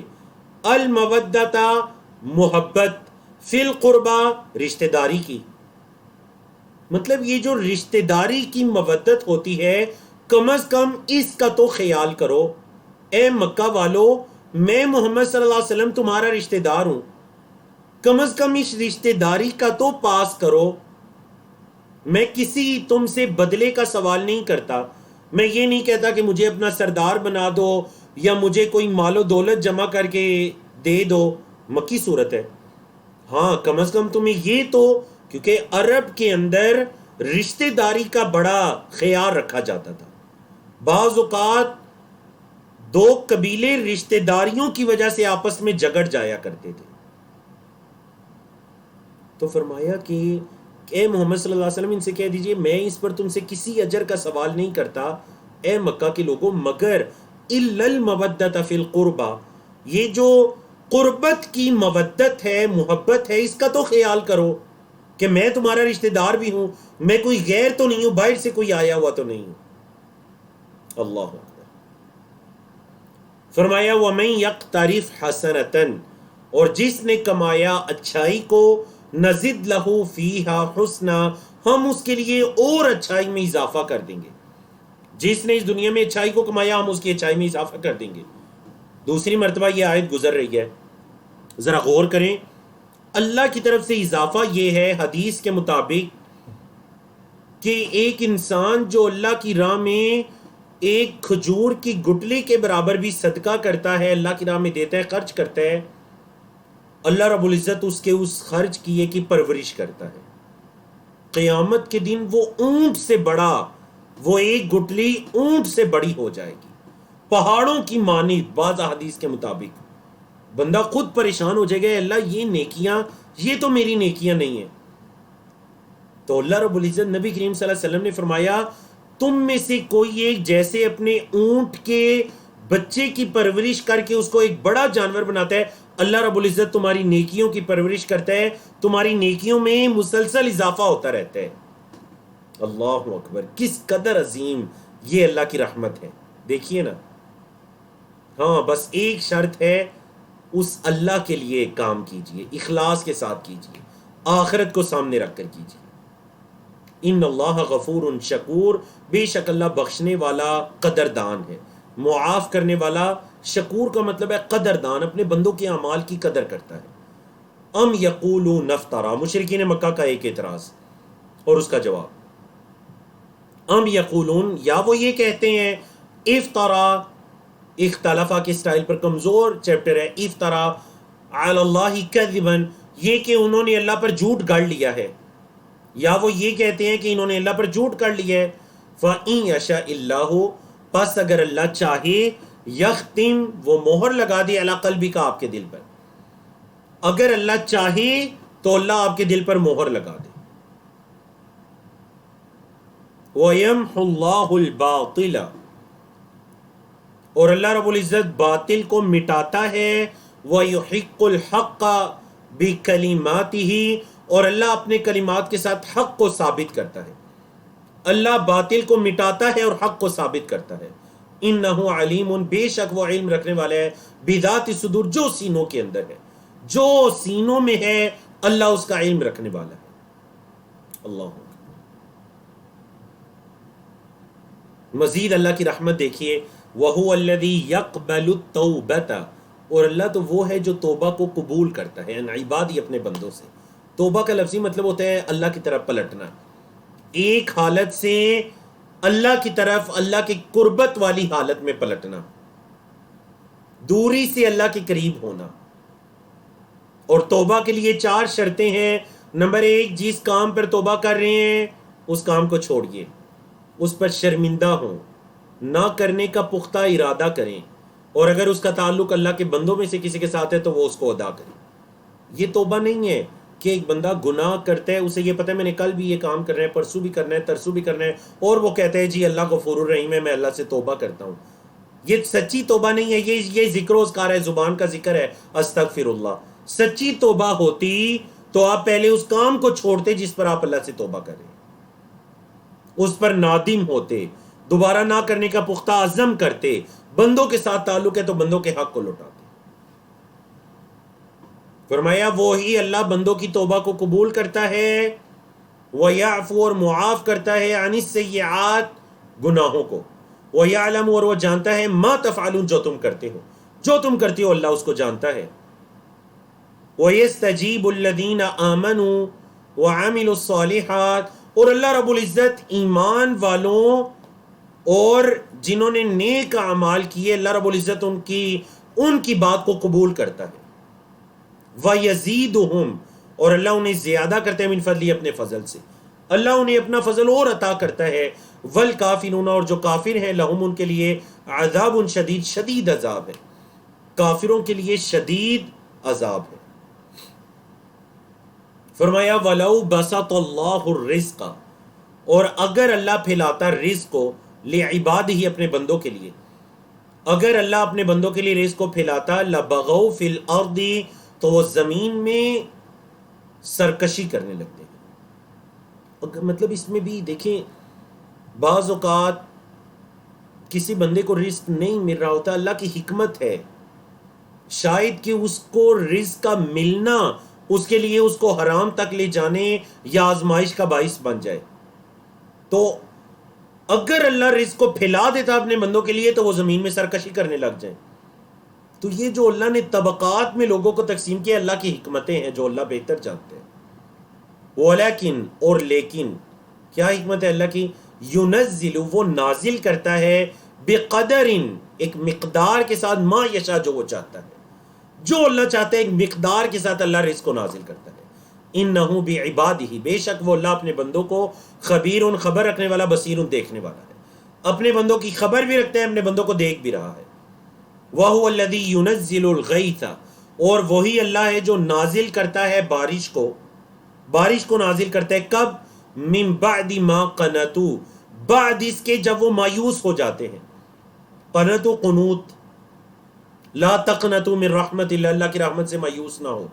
المودتا، محبت، فی القربہ، رشتہ داری کی۔ مطلب یہ جو رشتہ داری کی مودت ہوتی ہے، کم از کم اس کا تو خیال کرو۔ اے مکہ والو، میں محمد صلی اللہ علیہ وسلم تمہارا رشتہ دار ہوں، کم از کم اس رشتہ داری کا تو پاس کرو۔ میں کسی تم سے بدلے کا سوال نہیں کرتا، میں یہ نہیں کہتا کہ مجھے اپنا سردار بنا دو یا مجھے کوئی مال و دولت جمع کر کے دے دو، مکی صورت ہے۔ ہاں کم از کم تمہیں یہ تو، کیونکہ عرب کے اندر رشتہ داری کا بڑا خیال رکھا جاتا تھا۔ بعض اوقات دو قبیلے رشتہ داریوں کی وجہ سے آپس میں جھگڑ جایا کرتے تھے، تو فرمایا کہ اے محمد صلی اللہ علیہ وسلم ان سے کہہ دیجئے میں اس پر تم سے کسی اجر کا سوال نہیں کرتا، اے مکہ کے لوگوں، مگر الا المودۃ فی القربہ، یہ جو قربت کی مودت ہے، محبت ہے، اس کا تو خیال کرو کہ میں تمہارا رشتہ دار بھی ہوں، میں کوئی غیر تو نہیں ہوں، باہر سے کوئی آیا ہوا تو نہیں ہوں۔ اللہ اکبر۔ فرمایا وَمَن یقترف حسنۃ، اور جس نے کمایا اچھائی کو، نزد لہو فیہا حسنا، ہم اس کے لیے اور اچھائی میں اضافہ کر دیں گے۔ جس نے اس دنیا میں اچھائی کو کمایا، ہم اس کی اچھائی میں اضافہ کر دیں گے۔ دوسری مرتبہ یہ آیت گزر رہی ہے، ذرا غور کریں، اللہ کی طرف سے اضافہ یہ ہے حدیث کے مطابق کہ ایک انسان جو اللہ کی راہ میں ایک کھجور کی گٹلی کے برابر بھی صدقہ کرتا ہے، اللہ کی راہ میں دیتا ہے، خرچ کرتا ہے، اللہ رب العزت اس کے اس خرچ کیے کی پرورش کرتا ہے۔ قیامت کے دن وہ اونٹ سے بڑا، وہ ایک گٹلی اونٹ سے بڑی ہو جائے گی، پہاڑوں کی مانند، بعض احادیث کے مطابق۔ بندہ خود پریشان ہو جائے گا، اللہ یہ نیکیاں، یہ تو میری نیکیاں نہیں ہیں۔ تو اللہ رب العزت، نبی کریم صلی اللہ علیہ وسلم نے فرمایا تم میں سے کوئی ایک جیسے اپنے اونٹ کے بچے کی پرورش کر کے اس کو ایک بڑا جانور بناتا ہے، اللہ رب العزت تمہاری نیکیوں کی پرورش کرتا ہے، تمہاری نیکیوں میں مسلسل اضافہ ہوتا رہتا ہے۔ اللہ اکبر، کس قدر عظیم یہ اللہ کی رحمت ہے، دیکھیے نا۔ ہاں بس ایک شرط ہے، اس اللہ کے لیے کام کیجئے، اخلاص کے ساتھ کیجئے، آخرت کو سامنے رکھ کر کیجئے۔ ان اللہ غفور شکور، بے شک اللہ بخشنے والا قدردان ہے، معاف کرنے والا۔ شکور کا مطلب ہے قدردان، اپنے بندوں کے اعمال کی قدر کرتا ہے۔ ام یقولون افترا، مشرکین مکہ کا ایک اعتراض اور اس کا جواب۔ ام یقولون، یا وہ یہ کہتے ہیں، افترا، اختلافہ کے سٹائل پر کمزور چیپٹر ہے، افترا علی اللہ کذبا، یہ کہ انہوں نے اللہ پر جھوٹ گڑھ لیا ہے، یا وہ یہ کہتے ہیں کہ انہوں نے اللہ پر جھوٹ کر لیا ہے۔ فَإِن يَشَاءِ اللَّهُ، پس اگر اللہ چاہے، یختم، وہ مہر لگا دے، علی قلبک، آپ کے دل پر، اگر اللہ چاہے تو اللہ آپ کے دل پر مہر لگا دے۔ وَيَمْحُ اللَّهُ الْبَاطِلَ، اور اللہ رب العزت باطل کو مٹاتا ہے، وَيُحِقُّ الْحَقَّ بِكَلِمَاتِهِ، اور اللہ اپنے کلمات کے ساتھ حق کو ثابت کرتا ہے۔ اللہ باطل کو مٹاتا ہے اور حق کو ثابت کرتا ہے۔ انہ علیم، بے شک وہ علم رکھنے والا ہے، بذات الصدور، جو سینوں کے اندر ہے، جو سینوں میں ہے، اللہ اس کا علم رکھنے والا ہے۔ اللہ مزید اللہ کی رحمت دیکھیے، وَهُوَ الَّذِي يَقْبَلُ التَّوْبَةَ، اور اللہ تو وہ ہے جو توبہ کو قبول کرتا ہے، یعنی عبادی، اپنے بندوں سے۔ توبہ کا لفظی مطلب ہوتا ہے اللہ کی طرف پلٹنا، ایک حالت سے اللہ کی طرف، اللہ کی قربت والی حالت میں پلٹنا، دوری سے اللہ کے قریب ہونا۔ اور توبہ کے لیے 4 شرطیں ہیں۔ نمبر 1، جس کام پر توبہ کر رہے ہیں اس کام کو چھوڑیے، اس پر شرمندہ ہوں، نہ کرنے کا پختہ ارادہ کریں، اور اگر اس کا تعلق اللہ کے بندوں میں سے کسی کے ساتھ ہے تو وہ اس کو ادا کریں۔ یہ توبہ نہیں ہے کہ ایک بندہ گناہ کرتا ہے، اسے یہ پتہ ہے میں نے کل بھی یہ کام کرنا ہے، پرسوں بھی کرنا ہے، ترسوں بھی کرنا ہے، اور وہ کہتا ہے جی اللہ غفور الرحیم ہے، میں اللہ سے توبہ کرتا ہوں۔ یہ سچی توبہ نہیں ہے، یہ ذکر و اذکار ہے، زبان کا ذکر ہے، استغفر اللہ۔ سچی توبہ ہوتی تو آپ پہلے اس کام کو چھوڑتے جس پر آپ اللہ سے توبہ کر رہے ہیں، اس پر نادم ہوتے، دوبارہ نہ کرنے کا پختہ عزم کرتے، بندوں کے ساتھ تعلق ہے تو بندوں کے حق کو لوٹاتے۔ فرمایا وہی اللہ بندوں کی توبہ کو قبول کرتا ہے، وَيَعْفُو، اور معاف کرتا ہے، عَنِ السَّيِّئَاتِ، گناہوں کو، وَيَعْلَمُ، اور وہ جانتا ہے، مَا تَفْعَلُونَ، جو تم کرتے ہو، جو تم کرتے ہو اللہ اس کو جانتا ہے۔ وَيَسْتَجِيبُ الَّذِينَ آمَنُوا وَعَمِلُوا الصَّالِحَاتِ، اور اللہ رب العزت ایمان والوں اور جنہوں نے نیک اعمال کیے، اللہ رب العزت ان کی بات کو قبول کرتا ہے۔ وَيَزِيدُهُمْ، اور اللہ انہیں زیادہ کرتا ہے، من فضلی، اپنے فضل سے، اللہ انہیں اپنا فضل اور عطا کرتا ہے۔ وَالْكَافِرُونَ، اور جو کافر ہیں، لہم، ان کے لیے، عذاب شدید، شدید عذاب ہے، کافروں کے لیے شدید عذاب ہے۔ فرمایا وَلَوْ بَسَطَ اللَّهُ الرِّزْقَ، اور اگر اللہ پھیلاتا رزق کو، لِعِبَادِهِ، اپنے بندوں کے لیے، اگر اللہ اپنے بندوں کے لیے رزق کو پھیلاتا، لَبَغَوْا فِي الْأَرْضِ، تو وہ زمین میں سرکشی کرنے لگتے ہیں۔ مطلب اس میں بھی دیکھیں، بعض اوقات کسی بندے کو رزق نہیں مل رہا ہوتا، اللہ کی حکمت ہے، شاید کہ اس کو رزق کا ملنا اس کے لیے اس کو حرام تک لے جانے یا آزمائش کا باعث بن جائے۔ تو اگر اللہ رزق کو پھیلا دیتا اپنے بندوں کے لیے تو وہ زمین میں سرکشی کرنے لگ جائیں۔ تو یہ جو اللہ نے طبقات میں لوگوں کو تقسیم کیا، اللہ کی حکمتیں ہیں جو اللہ بہتر جانتے ہیں۔ ولیکن، اور لیکن، کیا حکمت ہے اللہ کی؟ ینزل، وہ نازل کرتا ہے، بقدر، ایک مقدار کے ساتھ، ما یشاء، جو وہ چاہتا ہے، جو اللہ چاہتا ہے ایک مقدار کے ساتھ اللہ رزق کو نازل کرتا ہے۔ انہ بعبادہ، بے شک وہ اللہ اپنے بندوں کو خبیر، خبر رکھنے والا، بصیر، دیکھنے والا ہے، اپنے بندوں کی خبر بھی رکھتا ہے، اپنے بندوں کو دیکھ بھی رہا ہے۔ وَهُوَ الَّذِي يُنَزِّلُ الْغَيْثَ، اور وہی اللہ ہے جو نازل کرتا ہے بارش کو نازل کرتا ہے، کب؟ مِن بَعْدِ مَا قَنَطُوا، بعد اس کے جب وہ مایوس ہو جاتے ہیں، قنت و قنوت، لا تقنطوا من رحمت اللہ، اللہ کی رحمت سے مایوس نہ ہو.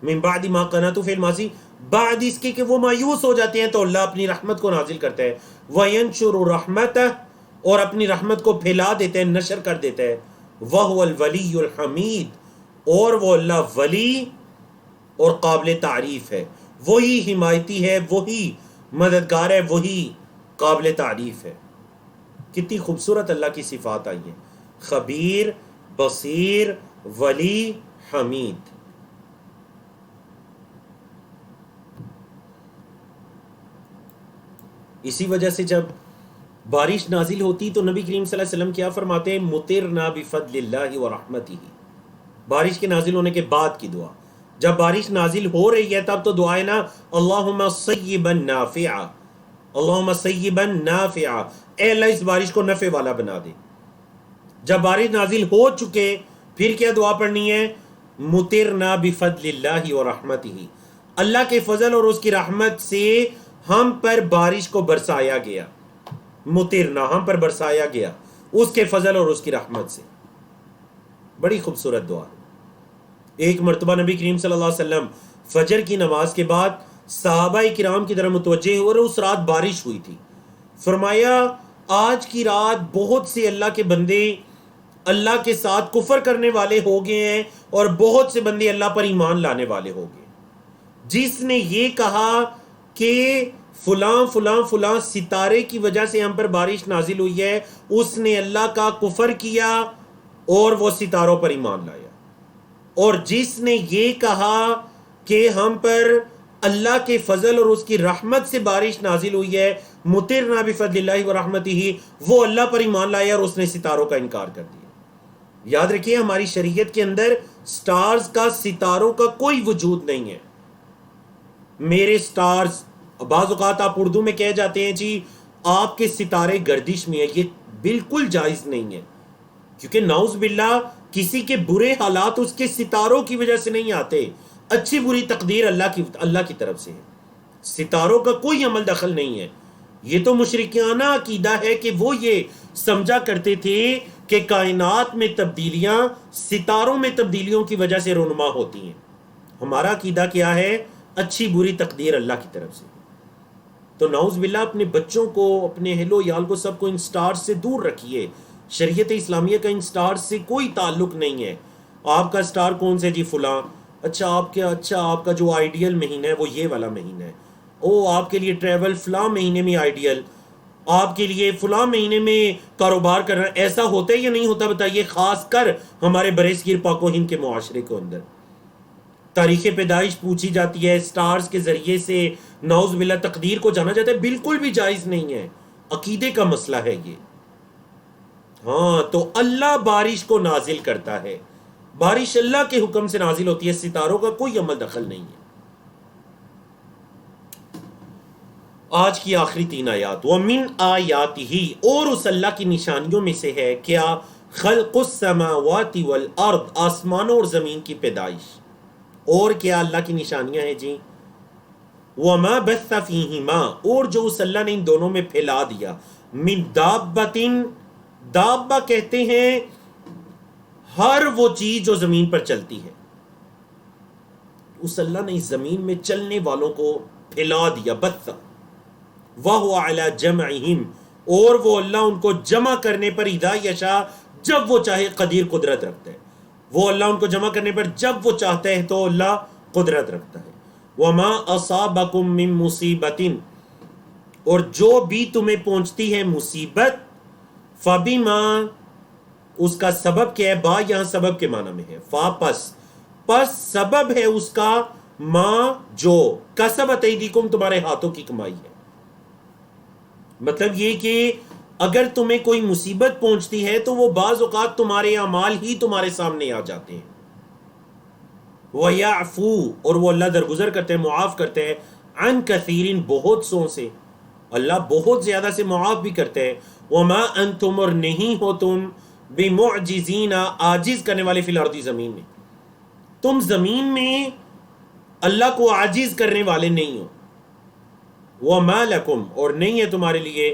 من بعد ما قنطوا فی الماضی، بعد اس کے کہ وہ مایوس ہو جاتے ہیں تو اللہ اپنی رحمت کو نازل کرتا ہے. وینشر رحمتہ، اور اپنی رحمت کو پھیلا دیتا ہے، نشر کر دیتا ہے. وہو الولی الحمید، اور وہ اللہ ولی اور قابل تعریف ہے، وہی حمایتی ہے، وہی مددگار ہے، وہی قابل تعریف ہے. کتنی خوبصورت اللہ کی صفات آئی ہیں، خبیر، بصیر، ولی، حمید. اسی وجہ سے جب بارش نازل ہوتی تو نبی کریم صلی اللہ علیہ وسلم کیا فرماتے ہیں؟ مطرنا بفضل اللہ ورحمتہ. بارش کے نازل ہونے کے بعد کی دعا. جب بارش نازل ہو رہی ہے تب تو دعائیں نا، اللہم صیبا نافعا، اللہم صیبا نافعا، اے اللہ اس بارش کو نفع والا بنا دے. جب بارش نازل ہو چکے پھر کیا دعا پڑھنی ہے؟ مطرنا بفضل اللہ ورحمتہ، اللہ کے فضل اور اس کی رحمت سے ہم پر بارش کو برسایا گیا. مطرنا، ہم پر برسایا گیا اس کے فضل اور اس کی رحمت سے. بڑی خوبصورت دعا. ایک مرتبہ نبی کریم صلی اللہ علیہ وسلم فجر کی نماز کے بعد صحابہ کرام کی طرف متوجہ اور اس رات بارش ہوئی تھی. فرمایا آج کی رات بہت سے اللہ کے بندے اللہ کے ساتھ کفر کرنے والے ہو گئے ہیں اور بہت سے بندے اللہ پر ایمان لانے والے ہو گئے. جس نے یہ کہا کہ فلاں فلاں فلاں ستارے کی وجہ سے ہم پر بارش نازل ہوئی ہے، اس نے اللہ کا کفر کیا اور وہ ستاروں پر ایمان لایا. اور جس نے یہ کہا کہ ہم پر اللہ کے فضل اور اس کی رحمت سے بارش نازل ہوئی ہے، مطرنا بفضل اللہ ورحمتہ، وہ اللہ پر ایمان لایا اور اس نے ستاروں کا انکار کر دیا. یاد رکھیے ہماری شریعت کے اندر سٹارز کا، ستاروں کا کوئی وجود نہیں ہے. میرے سٹارز، بعض اوقات آپ اردو میں کہہ جاتے ہیں جی آپ کے ستارے گردش میں ہیں، یہ بالکل جائز نہیں ہے. کیونکہ نعوذ باللہ کسی کے برے حالات اس کے ستاروں کی وجہ سے نہیں آتے، اچھی بری تقدیر اللہ کی طرف سے ہے. ستاروں کا کوئی عمل دخل نہیں ہے. یہ تو مشرکانہ عقیدہ ہے کہ وہ یہ سمجھا کرتے تھے کہ کائنات میں تبدیلیاں ستاروں میں تبدیلیوں کی وجہ سے رونما ہوتی ہیں. ہمارا عقیدہ کیا ہے؟ اچھی بری تقدیر اللہ کی طرف سے. تو نعوذ باللہ اپنے بچوں کو، اپنے اہل و عیال کو، سب کو ان سٹار سے دور رکھیے. شریعت اسلامیہ کا ان سٹار سے کوئی تعلق نہیں ہے. آپ کا سٹار کون سے؟ جی فلاں. اچھا آپ کا جو آئیڈیل مہینہ ہے وہ یہ والا مہینہ ہے. آپ کے لیے ٹریول فلاں مہینے میں آئیڈیل، آپ کے لیے فلاں مہینے میں کاروبار کرنا. ایسا ہوتا ہے یا نہیں ہوتا بتائیے؟ خاص کر ہمارے برصغیر پاک و ہند کے معاشرے کے اندر تاریخ پیدائش پوچھی جاتی ہے، سٹارز کے ذریعے سے نعوذ باللہ تقدیر کو جانا جاتا ہے. بالکل بھی جائز نہیں ہے، عقیدے کا مسئلہ ہے یہ. ہاں تو اللہ بارش کو نازل کرتا ہے، بارش اللہ کے حکم سے نازل ہوتی ہے، ستاروں کا کوئی عمل دخل نہیں ہے. آج کی آخری 3 آیات. وَمِنْ آیَاتِهِ، اور اس اللہ کی نشانیوں میں سے ہے کیا؟ خلق السماوات والارض، آسمانوں اور زمین کی پیدائش. اور کیا اللہ کی نشانیاں ہیں جی؟ وَمَا بَثَّ فِيهِمَا، اور جو اس اللہ نے ان دونوں میں پھیلا دیا. مِن دَابَّةٍ، دابہ کہتے ہیں ہر وہ چیز جو زمین پر چلتی ہے. اس اللہ نے اس زمین میں چلنے والوں کو پھیلا دیا. بث وَهُوَ عَلَى جَمْعِهِمْ، اور وہ اللہ ان کو جمع کرنے پر اذا یشاء، جب وہ چاہے قدیر قدرت رکھتا ہے. وہ اللہ ان کو جمع کرنے پر جب وہ چاہتا ہے تو اللہ قدرت رکھتا ہے. وَمَا أَصَابَكُم مِّن مُّصِيبَةٍ، اور جو بھی تمہیں پہنچتی ہے مصیبت، فَبِمَا، اس کا سبب کیا ہے؟ با یہاں سبب کے معنی میں ہے. فا پس سبب ہے اس کا، ما جو، کسبت ایدیکم تمہارے ہاتھوں کی کمائی ہے. مطلب یہ کہ اگر تمہیں کوئی مصیبت پہنچتی ہے تو وہ بعض اوقات تمہارے اعمال ہی تمہارے سامنے آ جاتے ہیں. وَيَعْفُو، اور وہ اللہ درگزر کرتے ہیں، معاف کرتے ہیں، عن کثیرین، بہت سو سے. اللہ بہت زیادہ سے معاف بھی کرتے ہیں. وما انتم، اور نہیں ہو تم، بمعجزین، عاجز کرنے والے، فی الارض، زمین میں. تم زمین میں اللہ کو عاجز کرنے والے نہیں ہو. وما لکم، اور نہیں ہے تمہارے لیے،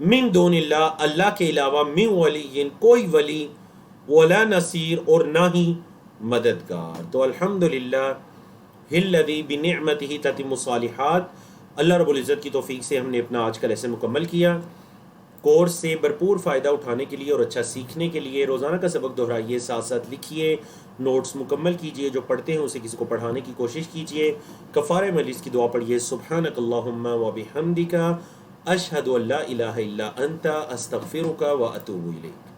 من دون اللہ، اللہ کے علاوہ، من ولی، کوئی ولی، ولا نصیر، اور نہ ہی مددگار۔ تو الحمدللہ الذی بنعمتہ تتم الصالحات، اللہ رب العزت کی توفیق سے ہم نے اپنا آج کا لیسن مکمل کیا۔ کورس سے بھرپور فائدہ اٹھانے کے لیے اور اچھا سیکھنے کے لیے روزانہ کا سبق دہرائیے، ساتھ ساتھ لکھیے، نوٹس مکمل کیجئے، جو پڑھتے ہیں اسے کسی کو پڑھانے کی کوشش کیجئے، کفارہ مجلس کی دعا پڑھیے، سبحانک اللہم و بحمدک، اشہد ان لا الہ الا انت، استغفرک و اتوب الیک۔